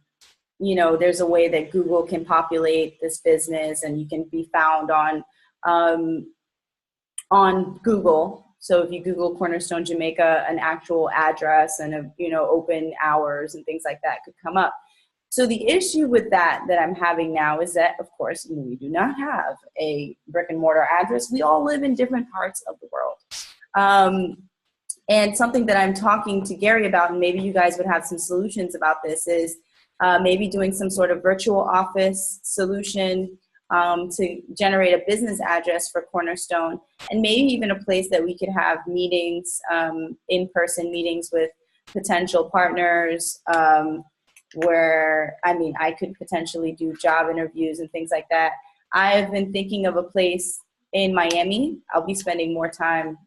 way that Google can populate this business, and you can be found on Google. So if you Google Cornerstone Jamaica, an actual address and open hours and things like that could come up. So the issue with that I'm having now is that, of course, we do not have a brick and mortar address. We all live in different parts of the world. And something that I'm talking to Gary about, and maybe you guys would have some solutions about this, is maybe doing some sort of virtual office solution to generate a business address for Cornerstone, and maybe even a place that we could have meetings, in-person meetings with potential partners, where, I could potentially do job interviews and things like that. I've been thinking of a place in Miami. I'll be spending more time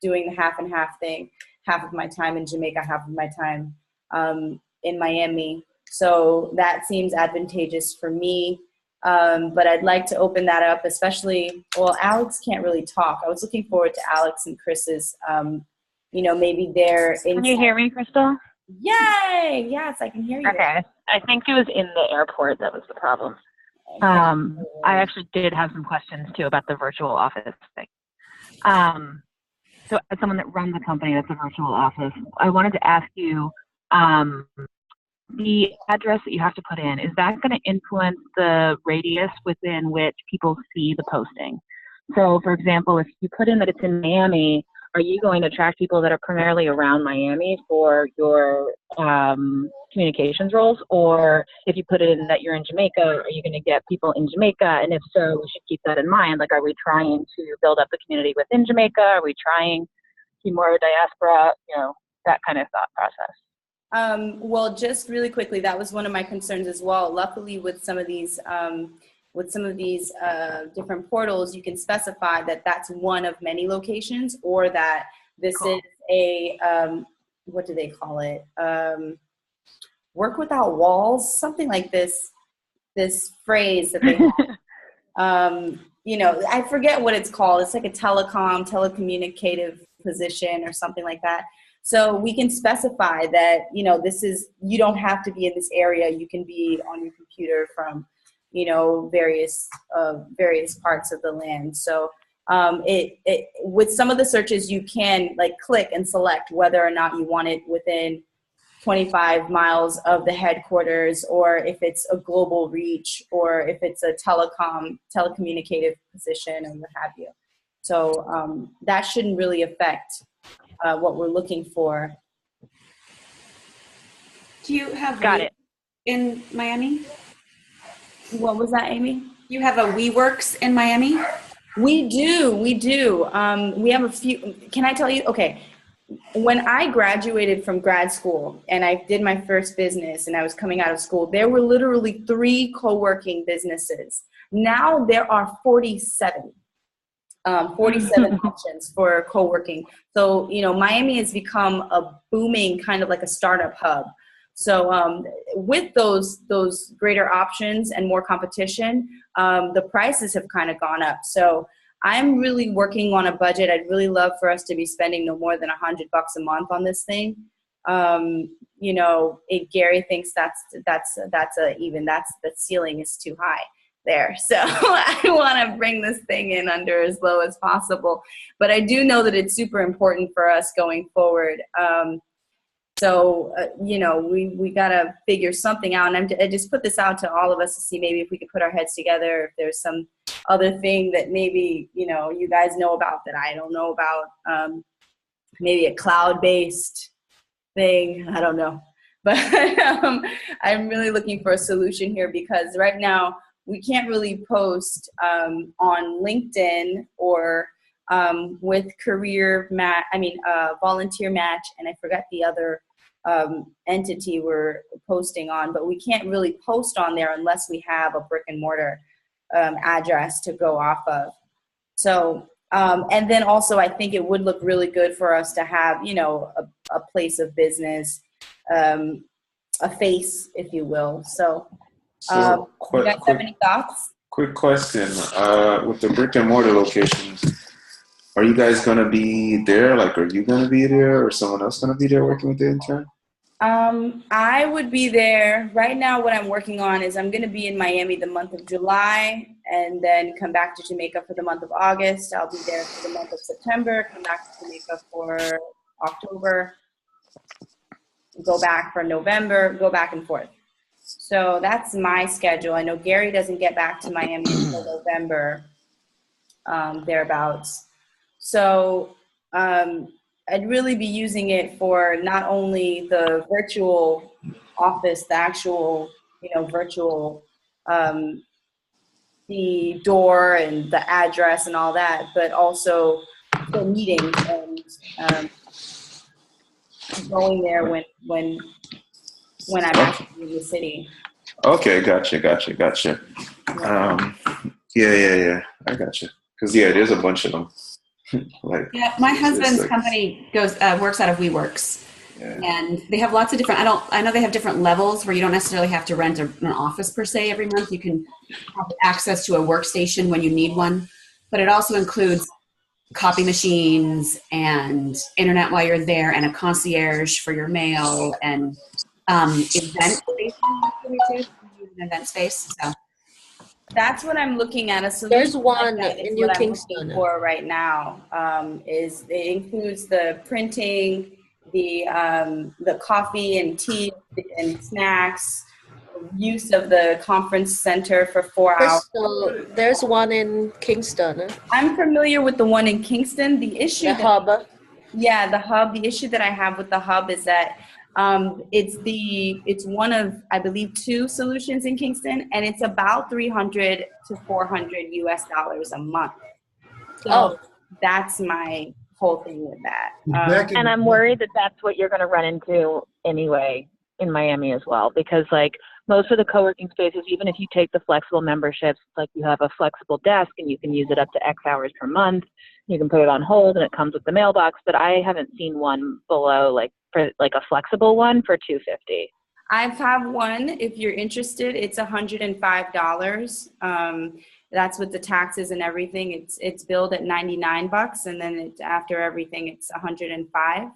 doing the half and half thing, half of my time in Jamaica, half of my time in Miami. So that seems advantageous for me. But I'd like to open that up, especially, Alex can't really talk. I was looking forward to Alex and Chris's, maybe they're in. Can you hear me, Crystal? Yay! Yes, I can hear you. Okay. I think it was in the airport that was the problem. I actually did have some questions too about the virtual office thing. So as someone that runs a company that's a virtual office, I wanted to ask you, the address that you have to put in, is that going to influence the radius within which people see the posting? So for example, if you put in that it's in Miami, are you going to attract people that are primarily around Miami for your communications roles? Or if you put it in that you're in Jamaica, are you going to get people in Jamaica? And if so, we should keep that in mind. Like, are we trying to build up the community within Jamaica? Are we trying to be more diaspora? That kind of thought process. Well, just really quickly, that was one of my concerns as well. Luckily, with some of these different portals, you can specify that that's one of many locations, or that this is a what do they call it? Work without walls, something like this. This phrase that they have. I forget what it's called. It's like a telecommunicative position or something like that. So we can specify that, this is, you don't have to be in this area. You can be on your computer from, various parts of the land. So with some of the searches, you can click and select whether or not you want it within 25 miles of the headquarters, or if it's a global reach, or if it's a telecommunicative position and what have you. So that shouldn't really affect what we're looking for. Do you have Got it in Miami? What was that, Amy? You have a WeWorks in Miami? We do. We have a few. Can I tell you? Okay. When I graduated from grad school and I did my first business and I was coming out of school, there were literally 3 co-working businesses. Now there are 47 options for co-working. So, Miami has become a booming kind of like a startup hub. So with those greater options and more competition, the prices have kind of gone up. So I'm really working on a budget. I'd really love for us to be spending no more than $100 a month on this thing. If Gary thinks the ceiling is too high there. So I want to bring this thing in under as low as possible. But I do know that it's super important for us going forward. We got to figure something out. And I just put this out to all of us to see maybe if we could put our heads together, if there's some other thing that maybe, you guys know about that I don't know about, maybe a cloud-based thing. I don't know. But I'm really looking for a solution here, because right now we can't really post on LinkedIn or with Volunteer Match, and I forgot the other entity we're posting on, but we can't really post on there unless we have a brick and mortar address to go off of. So, and then also I think it would look really good for us to have, a place of business a face, if you will. So, So, you guys have any thoughts? quick question. With the brick and mortar locations, are you guys going to be there? Like, are you going to be there or someone else going to be there working with the intern? I would be there. Right now, what I'm working on is I'm going to be in Miami the month of July and then come back to Jamaica for the month of August. I'll be there for the month of September, come back to Jamaica for October, go back for November, go back and forth. So that's my schedule. I know Gary doesn't get back to Miami until November, thereabouts. So I'd really be using it for not only the virtual office, the actual, virtual, the door and the address and all that, but also for meetings and going there when I'm actually in the city. Okay, gotcha. Yeah. I gotcha. Because, there's a bunch of them. Like, Yeah, my husband's like, company works out of WeWorks, yeah. and they have lots of different. I know they have different levels where you don't necessarily have to rent an office per se every month. You can have access to a workstation when you need one, but it also includes copy machines and internet while you're there, and a concierge for your mail and event space. An event space. So. That's what I'm looking at. A solution There's one like in New what Kingston. I'm looking for right now. Is it includes the printing, the coffee and tea and snacks, use of the conference center for 4 hours. So there's one in Kingston. I'm familiar with the one in Kingston. The issue, The hub. Yeah, the hub. The issue that I have with the hub is that it's one of, I believe, 2 solutions in Kingston, and it's about $300 to $400 a month. So that's my whole thing with that. And I'm worried that that's what you're going to run into anyway in Miami as well, because like most of the co-working spaces, even if you take the flexible memberships, like you have a flexible desk and you can use it up to X hours per month. You can put it on hold and it comes with the mailbox, but I haven't seen one below like a flexible one for $250. I have one. If you're interested, it's $105. That's with the taxes and everything. It's billed at $99, and then after everything, it's $105.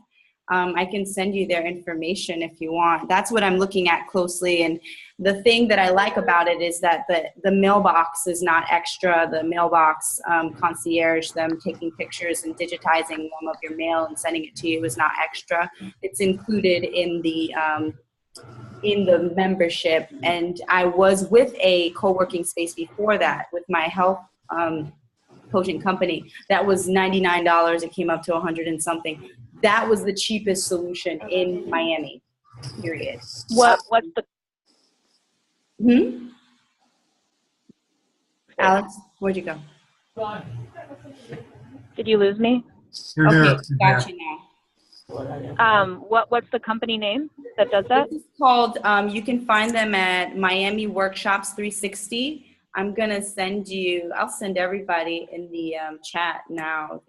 I can send you their information if you want. That's what I'm looking at closely. And the thing that I like about it is that the mailbox is not extra. The mailbox concierge, them taking pictures and digitizing of your mail and sending it to you is not extra. It's included in the membership. And I was with a co-working space before that with my health coaching company. That was $99. It came up to 100 and something. That was the cheapest solution in Miami, period. What's the... Alex, where'd you go? Did you lose me? Okay, got you now. What's the company name that does that? It's called, you can find them at Miami Workshops 360. I'm going to send you, I'll send everybody in the chat now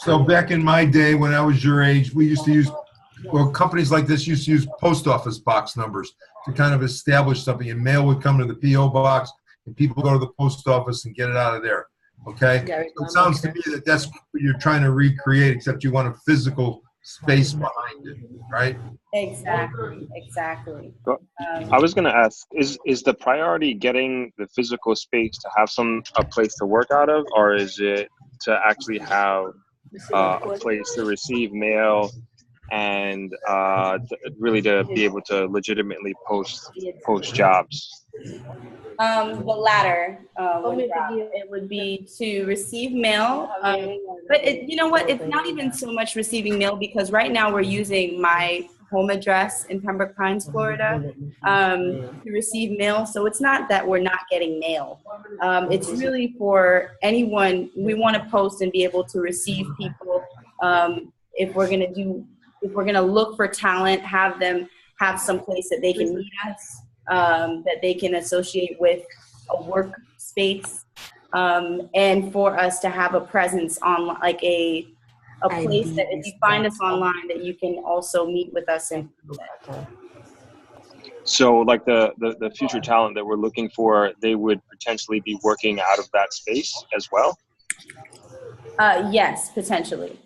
So back in my day when I was your age, we used to use, companies like this used to use post office box numbers to kind of establish something, and mail would come to the P.O. box and people go to the post office and get it out of there. Okay? So it sounds to me that that's what you're trying to recreate, except you want a physical space behind it, right? Exactly. I was going to ask, is the priority getting the physical space to have a place to work out of, or is it to actually have a place to receive mail and really to be able to legitimately post jobs? The latter. It would be to receive mail. But you know what? It's not even so much receiving mail, because right now we're using my home address in Pembroke Pines, Florida, to receive mail. So it's not that we're not getting mail. It's really for anyone. We want to post and be able to receive people. If we're going to look for talent, have them have some place that they can meet us, that they can associate with a workspace, and for us to have a presence on like a a place that if you find us online, that you can also meet with us in person. So like the future talent that we're looking for, they would potentially be working out of that space as well? Yes, potentially.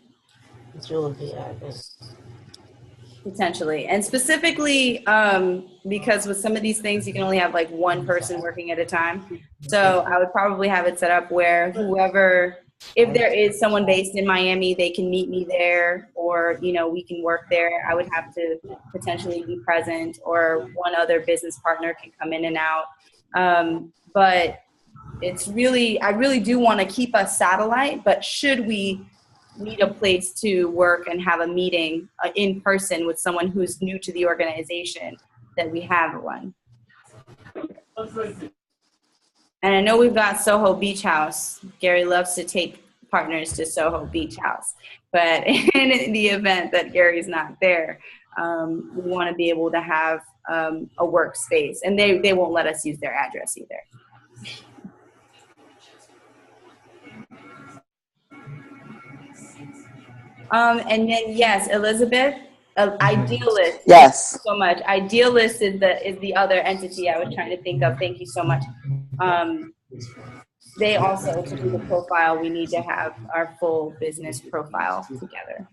Potentially. And specifically, because with some of these things, you can only have like one person working at a time. So I would probably have it set up where whoever, if there is someone based in Miami, they can meet me there, or, you know, we can work there. I would have to potentially be present, or one other business partner can come in and out. But it's really, I really do want to keep us satellite, but should we need a place to work and have a meeting in person with someone who's new to the organization, that we have one. And I know we've got Soho Beach House. Gary loves to take partners to Soho Beach House, but in the event that Gary's not there, we want to be able to have a workspace, and they won't let us use their address either. And then yes, Elizabeth, Idealist. Yes. Thank you so much. Idealist is the other entity I was trying to think of. Thank you so much. They also, to do the profile, we need to have our full business profile together.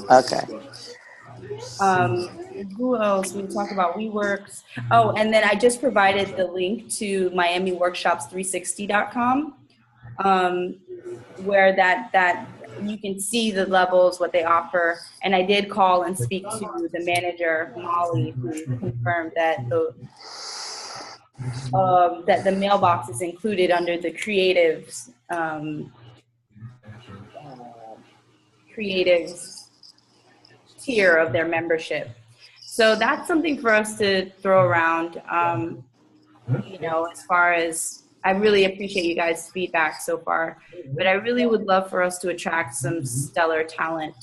Okay. Who else? We talked about WeWorks. Oh, and then I just provided the link to MiamiWorkshops360.com, where that you can see the levels, what they offer. And I did call and speak to the manager, Molly, who confirmed that the mailbox is included under the creatives tier of their membership. So that's something for us to throw around. You know, as far as, I really appreciate you guys' feedback so far, but I really would love for us to attract some stellar talent.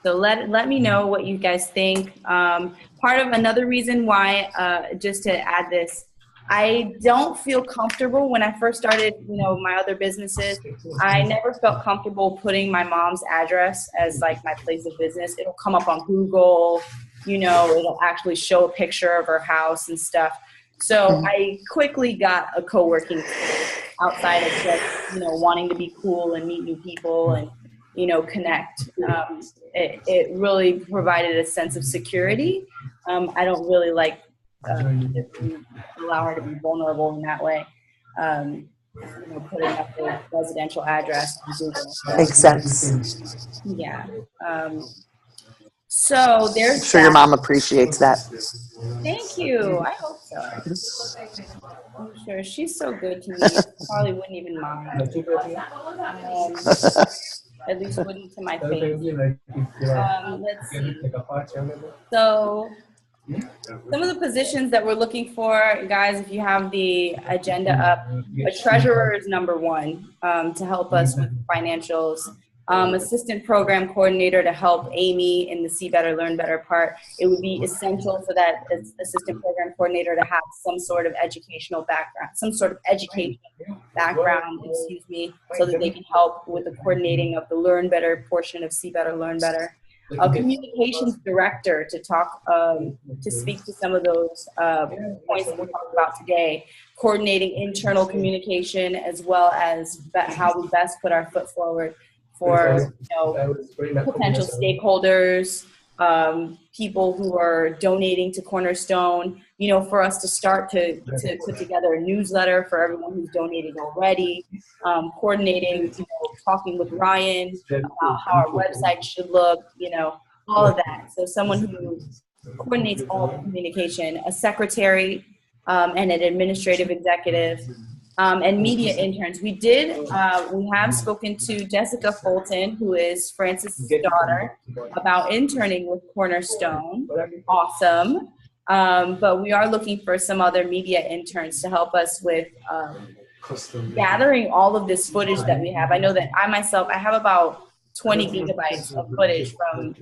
So let me know what you guys think. Part of another reason why, just to add this, I don't feel comfortable when I first started, you know, my other businesses. I never felt comfortable putting my mom's address as like my place of business. It'll come up on Google, you know, it'll actually show a picture of her house and stuff. So I quickly got a co-working space outside of just, you know, wanting to be cool and meet new people and, you know, connect. It really provided a sense of security. I don't really like allow her to be vulnerable in that way. You know, putting up a residential address on Google. Makes sense. Yeah. So there's. I'm sure your mom appreciates that. Thank you. I hope so. I'm sure she's so good to me. Probably wouldn't even mind. At least wouldn't to my face. Let's see. So some of the positions that we're looking for, guys, if you have the agenda up, a treasurer is number one to help us with financials. Assistant program coordinator to help Amy in the See Better, Learn Better part. It would be essential for that assistant program coordinator to have some sort of educational background, so that they can help with the coordinating of the Learn Better portion of See Better, Learn Better. A communications director to talk, to speak to some of those points that we talked about today, coordinating internal communication as well as how we best put our foot forward for, you know, potential stakeholders, people who are donating to Cornerstone, you know, for us to start to put together a newsletter for everyone who's donated already, coordinating, you know, talking with Ryan about how our website should look, you know, all of that. So someone who coordinates all the communication, a secretary, and an administrative executive, and media interns. We have spoken to Jessica Fulton, who is Francis' daughter, about interning with Cornerstone. Awesome. But we are looking for some other media interns to help us with gathering all of this footage that we have. I know that I have about 20 gigabytes of footage from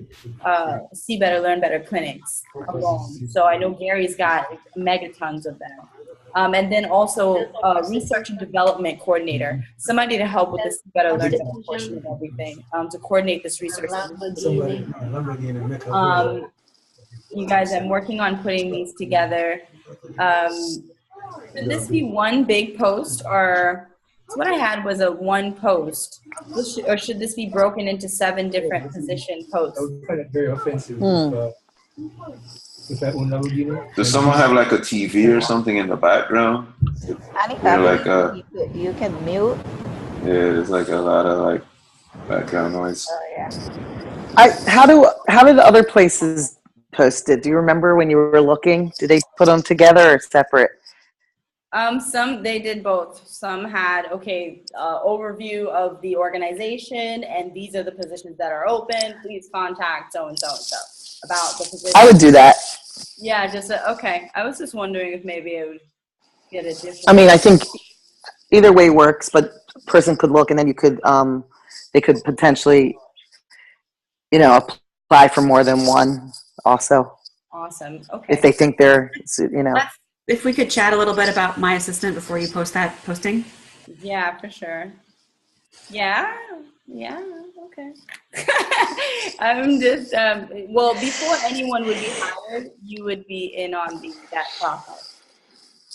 See Better, Learn Better clinics alone. So I know Gary's got megatons of them. And then also research and development coordinator, somebody to help with this better learning portion of everything, to coordinate this research. You guys, I'm working on putting these together. Should this be one big post, or so what I had was a one post, or should this be broken into 7 different position posts? Very offensive. Does someone have like a TV or something in the background? Anika, you can mute. Yeah, there's like a lot of like background noise. Oh yeah. How did other places post it? Do you remember when you were looking? Did they put them together or separate? Some they did both. Some had overview of the organization, and these are the positions that are open. Please contact so and so and so about the position. I would do that. Yeah, just okay. I was just wondering if maybe it would get a different. I mean, I think either way works, but a person could look, and then you could they could potentially, apply for more than one also. Awesome. Okay. If they think they're, If we could chat a little bit about My Assistant before you post that posting. Yeah, for sure. Yeah. Okay. I'm just before anyone would be hired, you would be in on that process,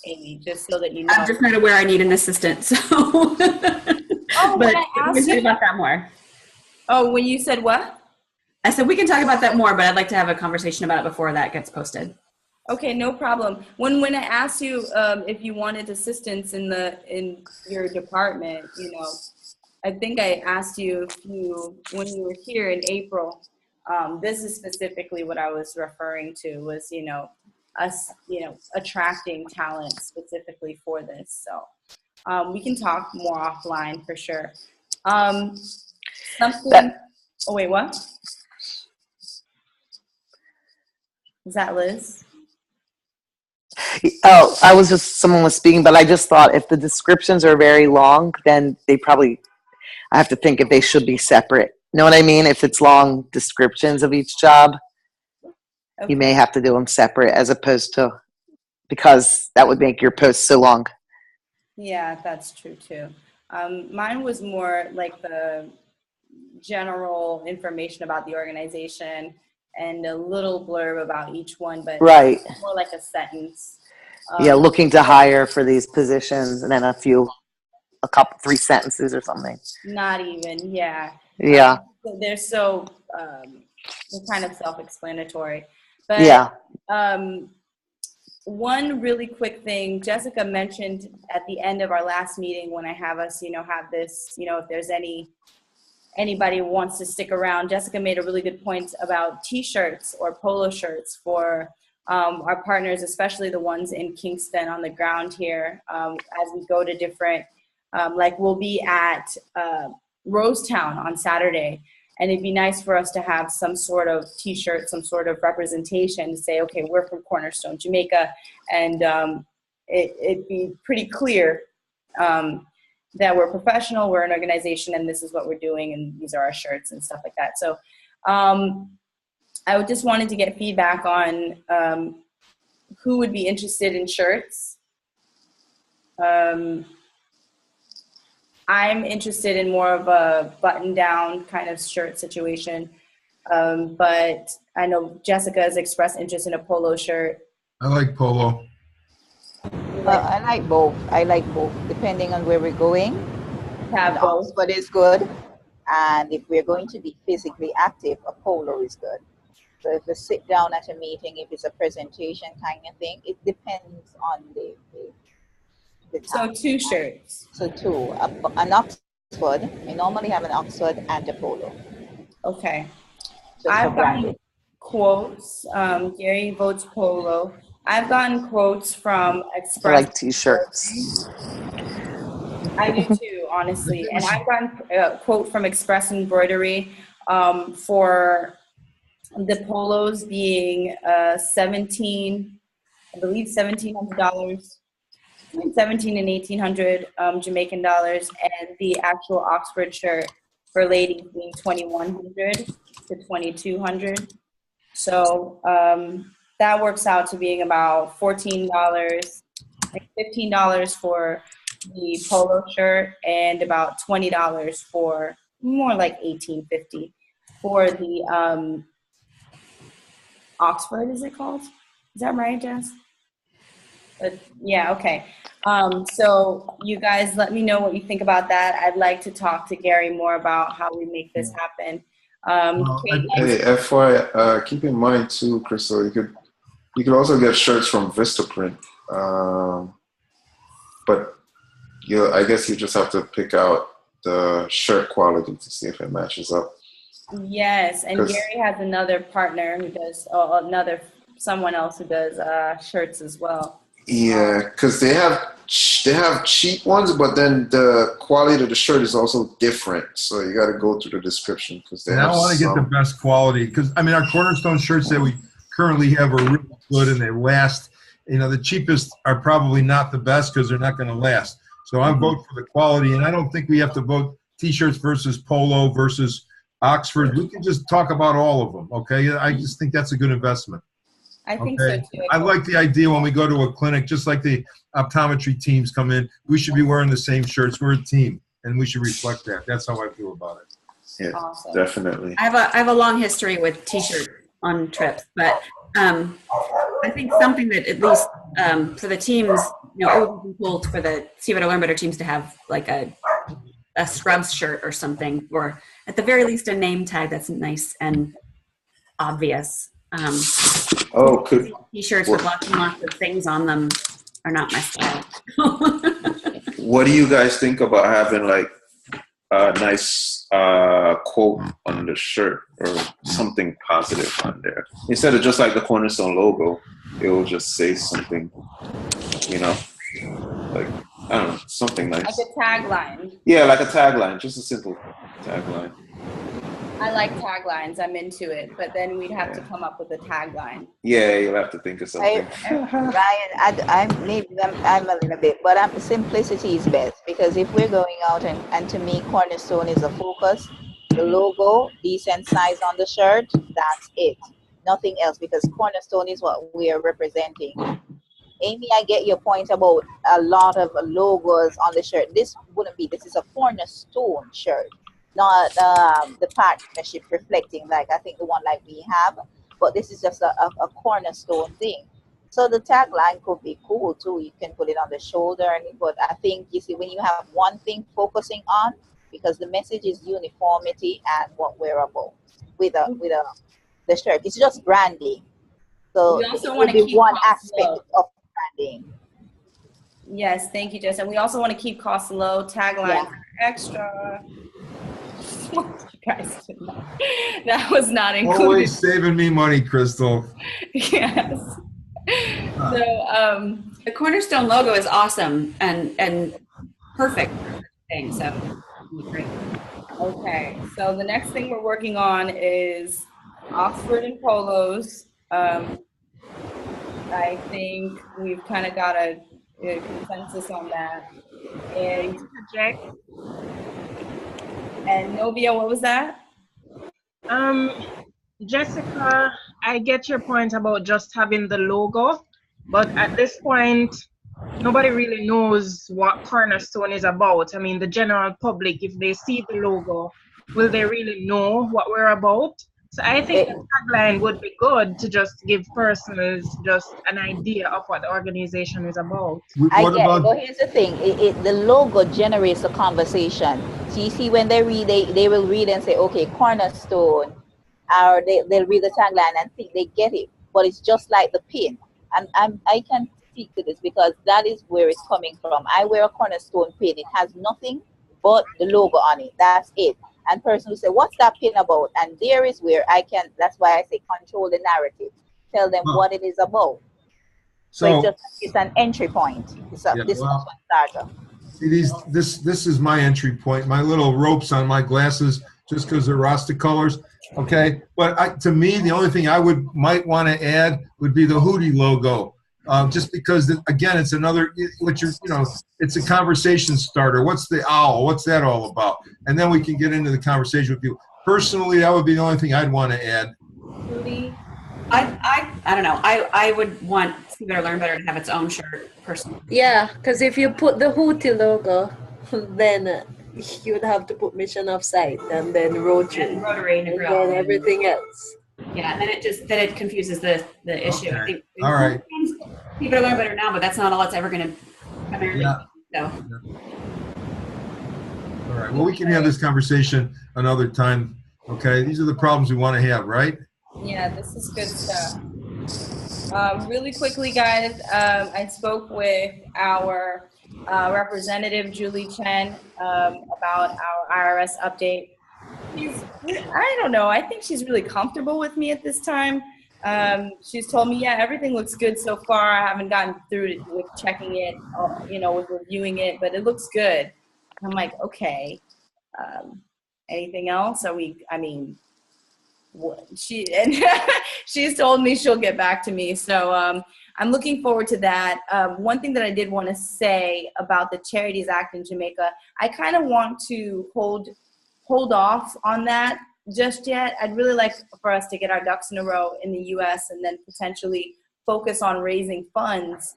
Amy. Just so that you know. I'm just not aware I need an assistant, so. But we can talk about that more. Oh, when you said what? I said we can talk about that more, but I'd like to have a conversation about it before that gets posted. Okay, no problem. When I asked you if you wanted assistance in your department, I think I asked you when you were here in April. This is specifically what I was referring to was us attracting talent specifically for this. So we can talk more offline for sure. Oh wait, what? Is that Liz? Oh, someone was speaking, but I just thought if the descriptions are very long, then I have to think if they should be separate. You know what I mean? If it's long descriptions of each job, you may have to do them separate as opposed to, because that would make your post so long. Yeah, that's true too. Mine was more like the general information about the organization and a little blurb about each one, but right, more like a sentence. Looking to hire for these positions, and then a couple, 3 sentences or something. Not even, yeah. Yeah. They're so they're kind of self-explanatory. But yeah. One really quick thing, Jessica mentioned at the end of our last meeting when I have us, have this, if there's anybody who wants to stick around, Jessica made a really good point about t-shirts or polo shirts for our partners, especially the ones in Kingston on the ground here, as we go to different, we'll be at Rosetown on Saturday, and it'd be nice for us to have some sort of t-shirt, some sort of representation to say, okay, we're from Cornerstone, Jamaica, and it'd be pretty clear that we're professional, we're an organization, and this is what we're doing, and these are our shirts and stuff like that. So I just wanted to get feedback on who would be interested in shirts. I'm interested in more of a button-down kind of shirt situation, but I know Jessica has expressed interest in a polo shirt. I like polo. I like both. Depending on where we're going. Have both. But it's good. And if we're going to be physically active, a polo is good. So if we sit down at a meeting, if it's a presentation kind of thing, it depends on the time. So 2 shirts. So 2. An Oxford. We normally have an Oxford and a polo. Okay. So I've gotten quotes. Gary votes polo. I've gotten quotes from Express. I like t-shirts. I do too, honestly. And I've gotten a quote from Express Embroidery for the polos being $1,700, between $1,700 and $1,800 Jamaican dollars, and the actual Oxford shirt for ladies being $2,100 to $2,200. So that works out to being about $14 like $15 for the polo shirt and about $20 for, more like $18.50 for the Oxford, is it called? Is that right, Jess? Yeah, okay. So you guys let me know what you think about that. I'd like to talk to Gary more about how we make this happen. Hey, FYI, keep in mind too, Crystal, you could also get shirts from Vistaprint. But I guess you just have to pick out the shirt quality to see if it matches up. Yes, and Gary has another partner who does, someone else who does shirts as well. Yeah, because they have cheap ones, but then the quality of the shirt is also different. So you got to go through the description because they have. I want to get the best quality because I mean our Cornerstone shirts that we currently have are really good and they last. You know, the cheapest are probably not the best because they're not going to last. So I vote for the quality, and I don't think we have to vote T-shirts versus polo versus Oxford. We can just talk about all of them. Okay, I just think that's a good investment. I think so too. I like the idea when we go to a clinic, just like the optometry teams come in, we should be wearing the same shirts. We're a team, and we should reflect that. That's how I feel about it. Yeah, awesome. Definitely. I have a long history with T-shirts on trips, but I think something that at least for the teams, you know, it would be cool for the See Better, Learn Better teams to have like a Scrubs shirt or something, or at the very least a name tag that's nice and obvious. T-shirts with lots and lots of things on them are not my style. What do you guys think about having like a nice quote on the shirt or something positive on there instead of just like the Cornerstone logo? It will just say something, you know, like I don't know, something nice. Like a tagline. Yeah, like a tagline, just a simple tagline. I like taglines. I'm into it, but then we'd have to come up with a tagline. Yeah, you'll have to think of something. Ryan, I'm a little bit, but simplicity is best because if we're going out and to me, Cornerstone is a focus. The logo, decent size on the shirt, that's it. Nothing else because Cornerstone is what we are representing. Amy, I get your point about a lot of logos on the shirt. This is a Cornerstone shirt. Not the partnership reflecting like I think the one like we have, but this is just a Cornerstone thing. So the tagline could be cool too. You can put it on the shoulder, but I think you see when you have one thing focusing on, because the message is uniformity and what we're about with the shirt. It's just branding. So we also it want would to be keep one costs aspect low. of branding. Yes, thank you, Jess. And we also want to keep costs low. Tagline extra. You guys did not. That was not included. Always saving me money, Crystal. Yes. So the Cornerstone logo is awesome and perfect thing. So great. Okay, so the next thing we're working on is Oxford and polos. I think we've kind of got a consensus on that. And Novia, what was that? Jessica, I get your point about just having the logo, but at this point, nobody really knows what Cornerstone is about. I mean, the general public, if they see the logo, will they really know what we're about? So I think the tagline would be good to just give persons just an idea of what the organization is about. But here's the thing, the logo generates a conversation. So you see when they read, they will read and say, okay, Cornerstone, or they'll read the tagline and think they get it. But it's just like the pin. And I can speak to this because that is where it's coming from. I wear a Cornerstone pin. It has nothing but the logo on it. That's it. And person will say, what's that pin about? And there is where that's why I say control the narrative. Tell them what it is about. So it's an entry point. It's a discussion starter. See, this is my entry point. My little ropes on my glasses, just because they're Rasta colors. Okay, but to me, the only thing I might want to add would be the Hootie logo. Just because, again, it's another, it's a conversation starter. What's the owl? What's that all about? And then we can get into the conversation with you. Personally, that would be the only thing I'd want to add. Hootie. I don't know. I would want See Better Learn Better to have its own shirt personally. Yeah, because if you put the Hootie logo, then you would have to put Mission of Sight and then Rotary And Rotary and and Grill. then everything else. Yeah, then it confuses the issue. I Okay. think All right. See Better Learn Better now, but that's not all it's ever going to primarily. Yeah. So All right. Well, we can have this conversation another time. Okay. These are the problems we want to have, right? Yeah, this is good stuff. Really quickly, guys, I spoke with our representative, Julie Chen, about our IRS update. I don't know, I think she's really comfortable with me at this time. She's told me, yeah, everything looks good so far. I haven't gotten through it with checking it, with reviewing it, but it looks good. I'm like, okay. Anything else? She's told me she'll get back to me. So I'm looking forward to that. One thing that I did want to say about the Charities Act in Jamaica, I kind of want to hold off on that just yet. I'd really like for us to get our ducks in a row in the U.S. and then potentially focus on raising funds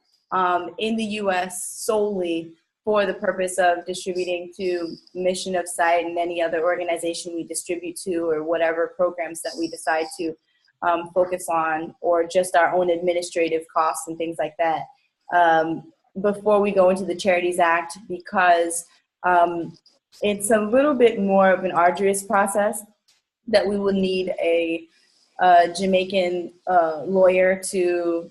in the U.S. solely for the purpose of distributing to Mission of Sight and any other organization we distribute to, or whatever programs that we decide to focus on, or just our own administrative costs and things like that, before we go into the Charities Act, because it's a little bit more of an arduous process that we will need a Jamaican lawyer to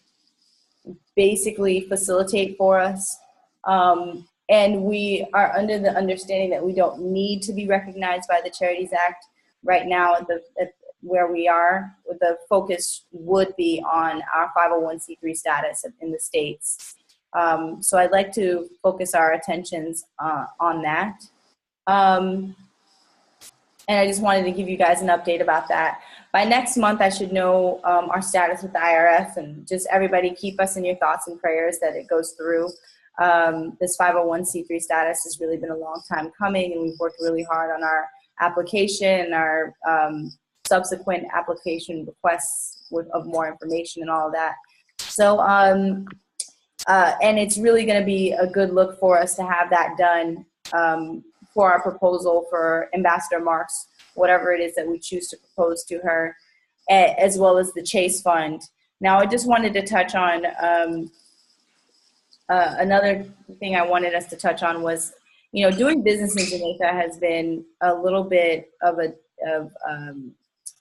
basically facilitate for us. And we are under the understanding that we don't need to be recognized by the Charities Act right now at where we are. The focus would be on our 501c3 status in the States. So I'd like to focus our attentions on that. And I just wanted to give you guys an update about that. By next month, I should know our status with the IRS, and just everybody keep us in your thoughts and prayers that it goes through. This 501c3 status has really been a long time coming, and we've worked really hard on our application, our subsequent application requests of more information and all of that. So, and it's really going to be a good look for us to have that done for our proposal for Ambassador Marks, whatever it is that we choose to propose to her, as well as the Chase Fund. Now, I just wanted to touch on another thing I wanted us to touch on was, doing business in Jamaica has been a little bit of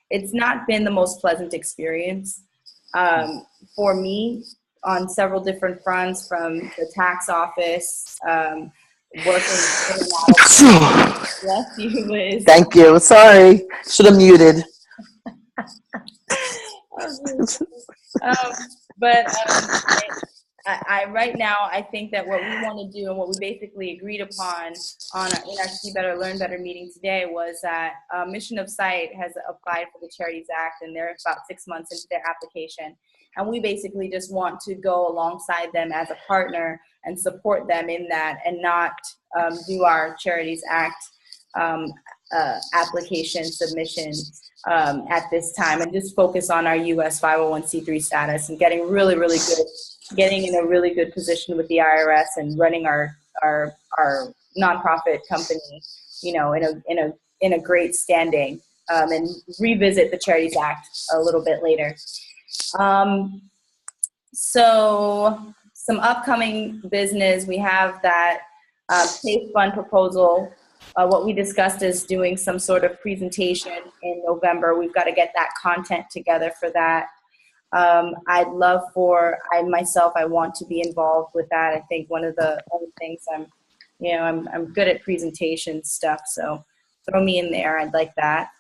it's not been the most pleasant experience for me on several different fronts, from the tax office, working. Bless you, Liz. Thank you. Sorry. Should have muted. I right now, I think that what we want to do and what we basically agreed upon in our See Better, Learn Better meeting today was that Mission of Sight has applied for the Charities Act, and they're about 6 months into their application. And we basically just want to go alongside them as a partner and support them in that, and not do our Charities Act application submission at this time, and just focus on our U.S. 501c3 status and getting in a really good position with the IRS and running our nonprofit company, in a great standing, and revisit the Charities Act a little bit later. So some upcoming business, we have that Chase Fund proposal. What we discussed is doing some sort of presentation in November. We've got to get that content together for that. I want to be involved with that. I think one of the other things I'm good at presentation stuff, so throw me in there. I'd like that.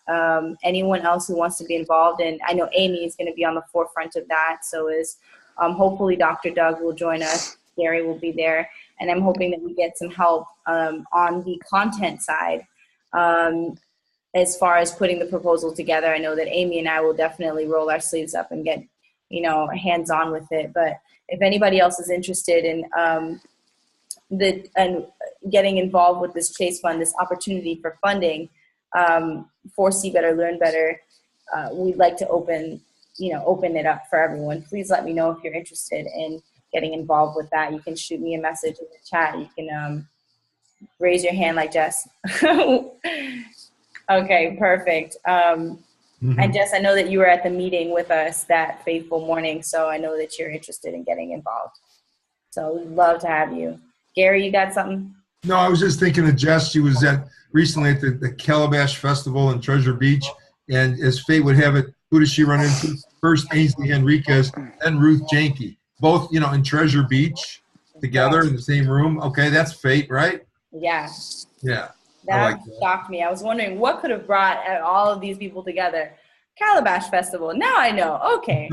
Anyone else who wants to be involved in, I know Amy is going to be on the forefront of that. So is hopefully Dr. Doug will join us. Gary will be there. And I'm hoping that we get some help on the content side as far as putting the proposal together. I know that Amy and I will definitely roll our sleeves up and get, hands-on with it. But if anybody else is interested in getting involved with this Chase Fund, this opportunity for funding for See Better, Learn Better, we'd like to open open it up for everyone. Please let me know if you're interested in getting involved with that. You can shoot me a message in the chat. You can raise your hand like Jess. Okay, perfect. And Jess, I know that you were at the meeting with us that fateful morning, so I know that you're interested in getting involved. So we'd love to have you. Gary, you got something? No, I was just thinking of Jess. She was recently at the Calabash Festival in Treasure Beach, and as fate would have it, who does she run into? First Ainsley Henriquez, then Ruth Janke. Both, in Treasure Beach together in the same room. Okay, that's fate, right? Yeah. Yeah. That shocked me. I was wondering what could have brought all of these people together. Calabash Festival. Now I know. Okay.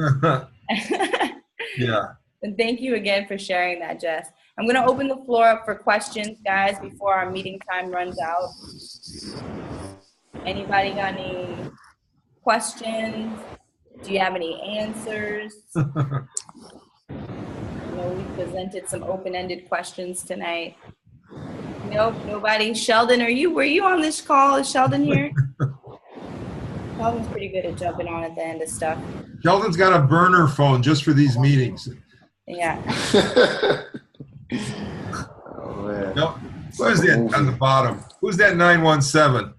Yeah. And thank you again for sharing that, Jess. I'm going to open the floor up for questions, guys, before our meeting time runs out. Anybody got any questions? Do you have any answers? We presented some open-ended questions tonight. Nope, nobody. Sheldon, were you on this call? Is Sheldon here? Sheldon's pretty good at jumping on at the end of stuff. Sheldon's got a burner phone just for these meetings. Yeah. Oh, man. Nope. Who's that on the bottom? Who's that 917?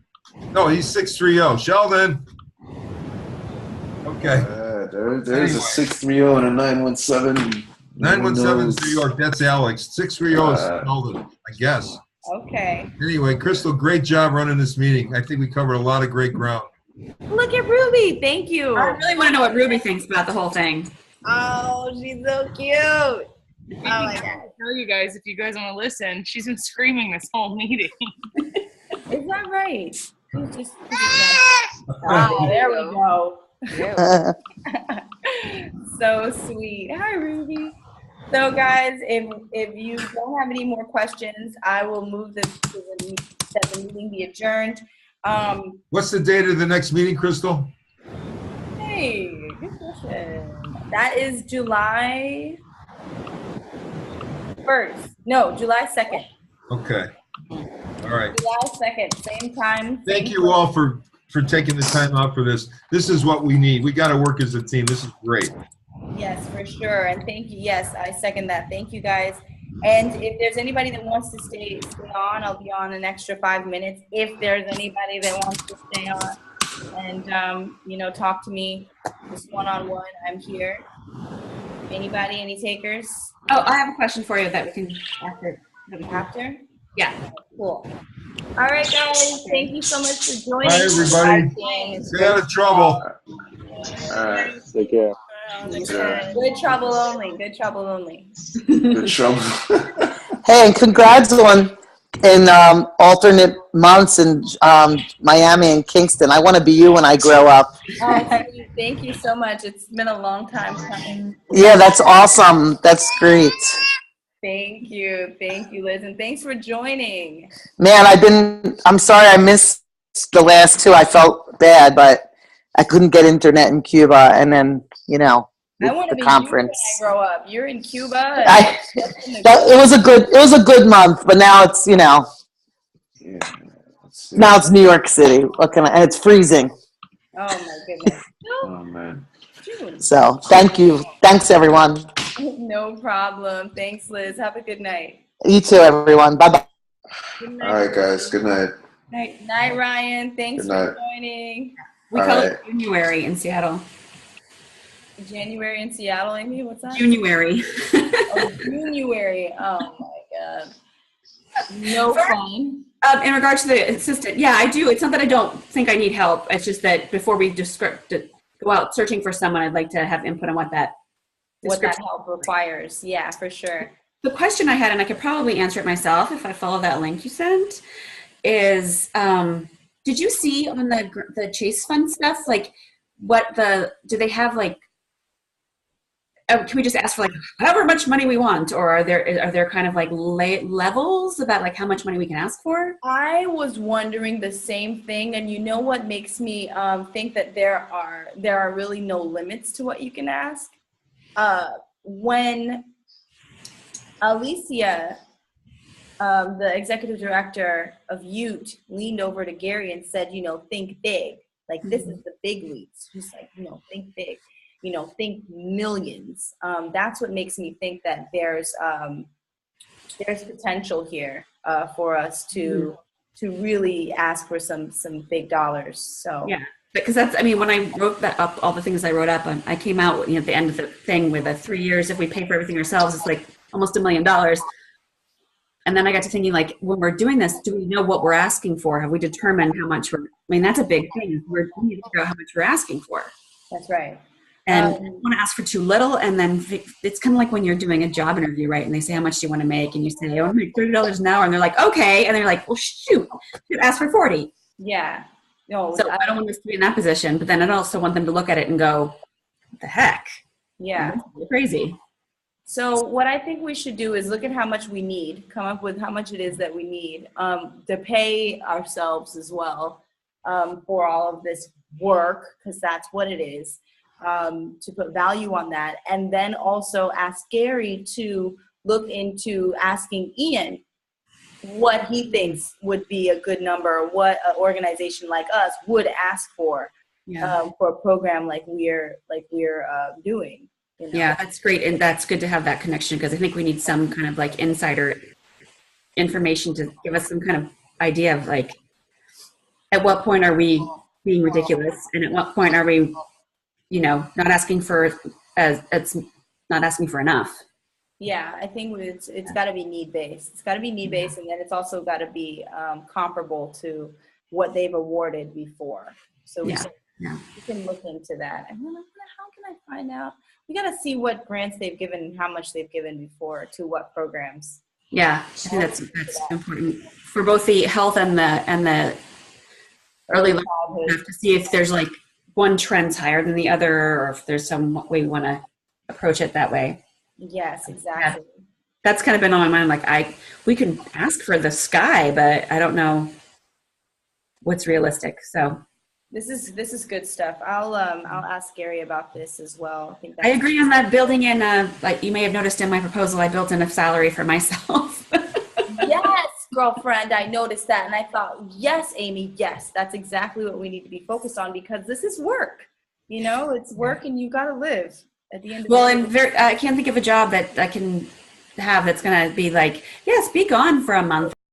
No, he's 630. Sheldon. Okay. There's a 630 and a 917. 917 is New York. That's Alex. 630 is Sheldon, I guess. Okay. Anyway, Crystal, great job running this meeting. I think we covered a lot of great ground. Look at Ruby. Thank you. I really want to know what Ruby thinks about the whole thing. Oh, she's so cute. Oh my God. I'll tell you guys, if you guys want to listen, she's been screaming this whole meeting. Is that right? There we go. So sweet. Hi, Ruby. So, guys, if you don't have any more questions, I will move that the meeting be adjourned. What's the date of the next meeting, Crystal? Hey, good question. That is July 1st. No, July 2nd. Okay. All right. July 2nd, same time. Thank you all for taking the time out for this. This is what we need. We got to work as a team. This is great. Yes, for sure. And thank you. Yes, I second that. Thank you, guys. And if there's anybody that wants to stay on, I'll be on an extra 5 minutes. If there's anybody that wants to stay on and, talk to me just one-on-one, I'm here. Anybody, any takers? Oh, I have a question for you that we can After? Yeah. Cool. All right, guys. Thank you so much for joining. Bye, everybody. Stay out of trouble. All right. Take care. Good trouble only. Good trouble only. Good trouble. Hey, and congrats on alternate months in Miami and Kingston. I want to be you when I grow up. Oh, thank you so much. It's been a long time coming. Yeah, that's awesome. That's great. Thank you, Liz, and thanks for joining. Man, I'm sorry I missed the last two. I felt bad, but I couldn't get internet in Cuba, and then I want to be conference. You when I grow up. You're in Cuba. It was a good month, but now it's now it's New York City. And it's freezing. Oh my goodness. Oh man. So thank you. Thanks everyone. No problem. Thanks, Liz. Have a good night. You too, everyone. Bye bye. All right, guys. Good night. Night, Ryan. Thanks for joining. We call it January in Seattle. January in Seattle, Amy? What's that? January. Oh, January. Oh my God. No fun. In regards to the assistant, yeah, I do. It's not that I don't think I need help. It's just that before we go out searching for someone, I'd like to have input on what that help requires. Yeah, for sure. The question I had, and I could probably answer it myself if I follow that link you sent, is did you see on the Chase Fund stuff, like do they have like, can we just ask for like however much money we want, or are there kind of like levels about like how much money we can ask for? I was wondering the same thing, and you know what makes me think that there are really no limits to what you can ask? When Alicia, the executive director of Ute, leaned over to Gary and said, think big, like this is the big leagues. She's like, think big. think millions. That's what makes me think that there's potential here for us to really ask for some big dollars. So yeah, because that's, I mean, when I wrote that up, all the things I wrote up on, I came out at the end of the thing with 3 years. If we pay for everything ourselves, it's like almost $1 million. And then I got to thinking, like, when we're doing this, do we know what we're asking for? Have we determined how much that's a big thing. We need to figure out how much we're asking for. That's right. And I don't want to ask for too little. And then it's kind of like when you're doing a job interview, right? And they say, how much do you want to make? And you say, I want to make $30 an hour. And they're like, okay. And they're like, well, shoot, you ask for 40. Yeah. No. So I don't want us to be in that position, but then I also want them to look at it and go, what the heck? Yeah. That's crazy. So what I think we should do is look at how much we need, come up with how much it is that we need to pay ourselves as well for all of this work, because that's what it is, to put value on that. And then also ask Gary to look into asking Ian what he thinks would be a good number, what an organization like us would ask for a program like we're doing. Yeah, that's great. And that's good to have that connection, because I think we need some kind of like insider information to give us some kind of idea of like, at what point are we being ridiculous? And at what point are we, not asking for, it's not asking for enough. Yeah, I think it's got to be need-based. It's got to be need-based, and then it's also got to be comparable to what they've awarded before. So we can look into that. And then how can I find out? We got to see what grants they've given and how much they've given before to what programs. Yeah, I think that's important for both the health and the early learning. We have to see if there's like one trend's higher than the other, or if there's some way we want to approach it that way. Yes, exactly. Yeah. That's kind of been on my mind. Like we can ask for the sky, but I don't know what's realistic. So this is good stuff. I'll ask Gary about this as well. I agree on that building in. Like you may have noticed in my proposal, I built in a salary for myself. Yes, girlfriend, I noticed that, and I thought, yes, Amy, yes, that's exactly what we need to be focused on, because this is work. It's work, and you got to live at the end of the day. I can't think of a job that I can have that's going to be like, yes, be gone for a month.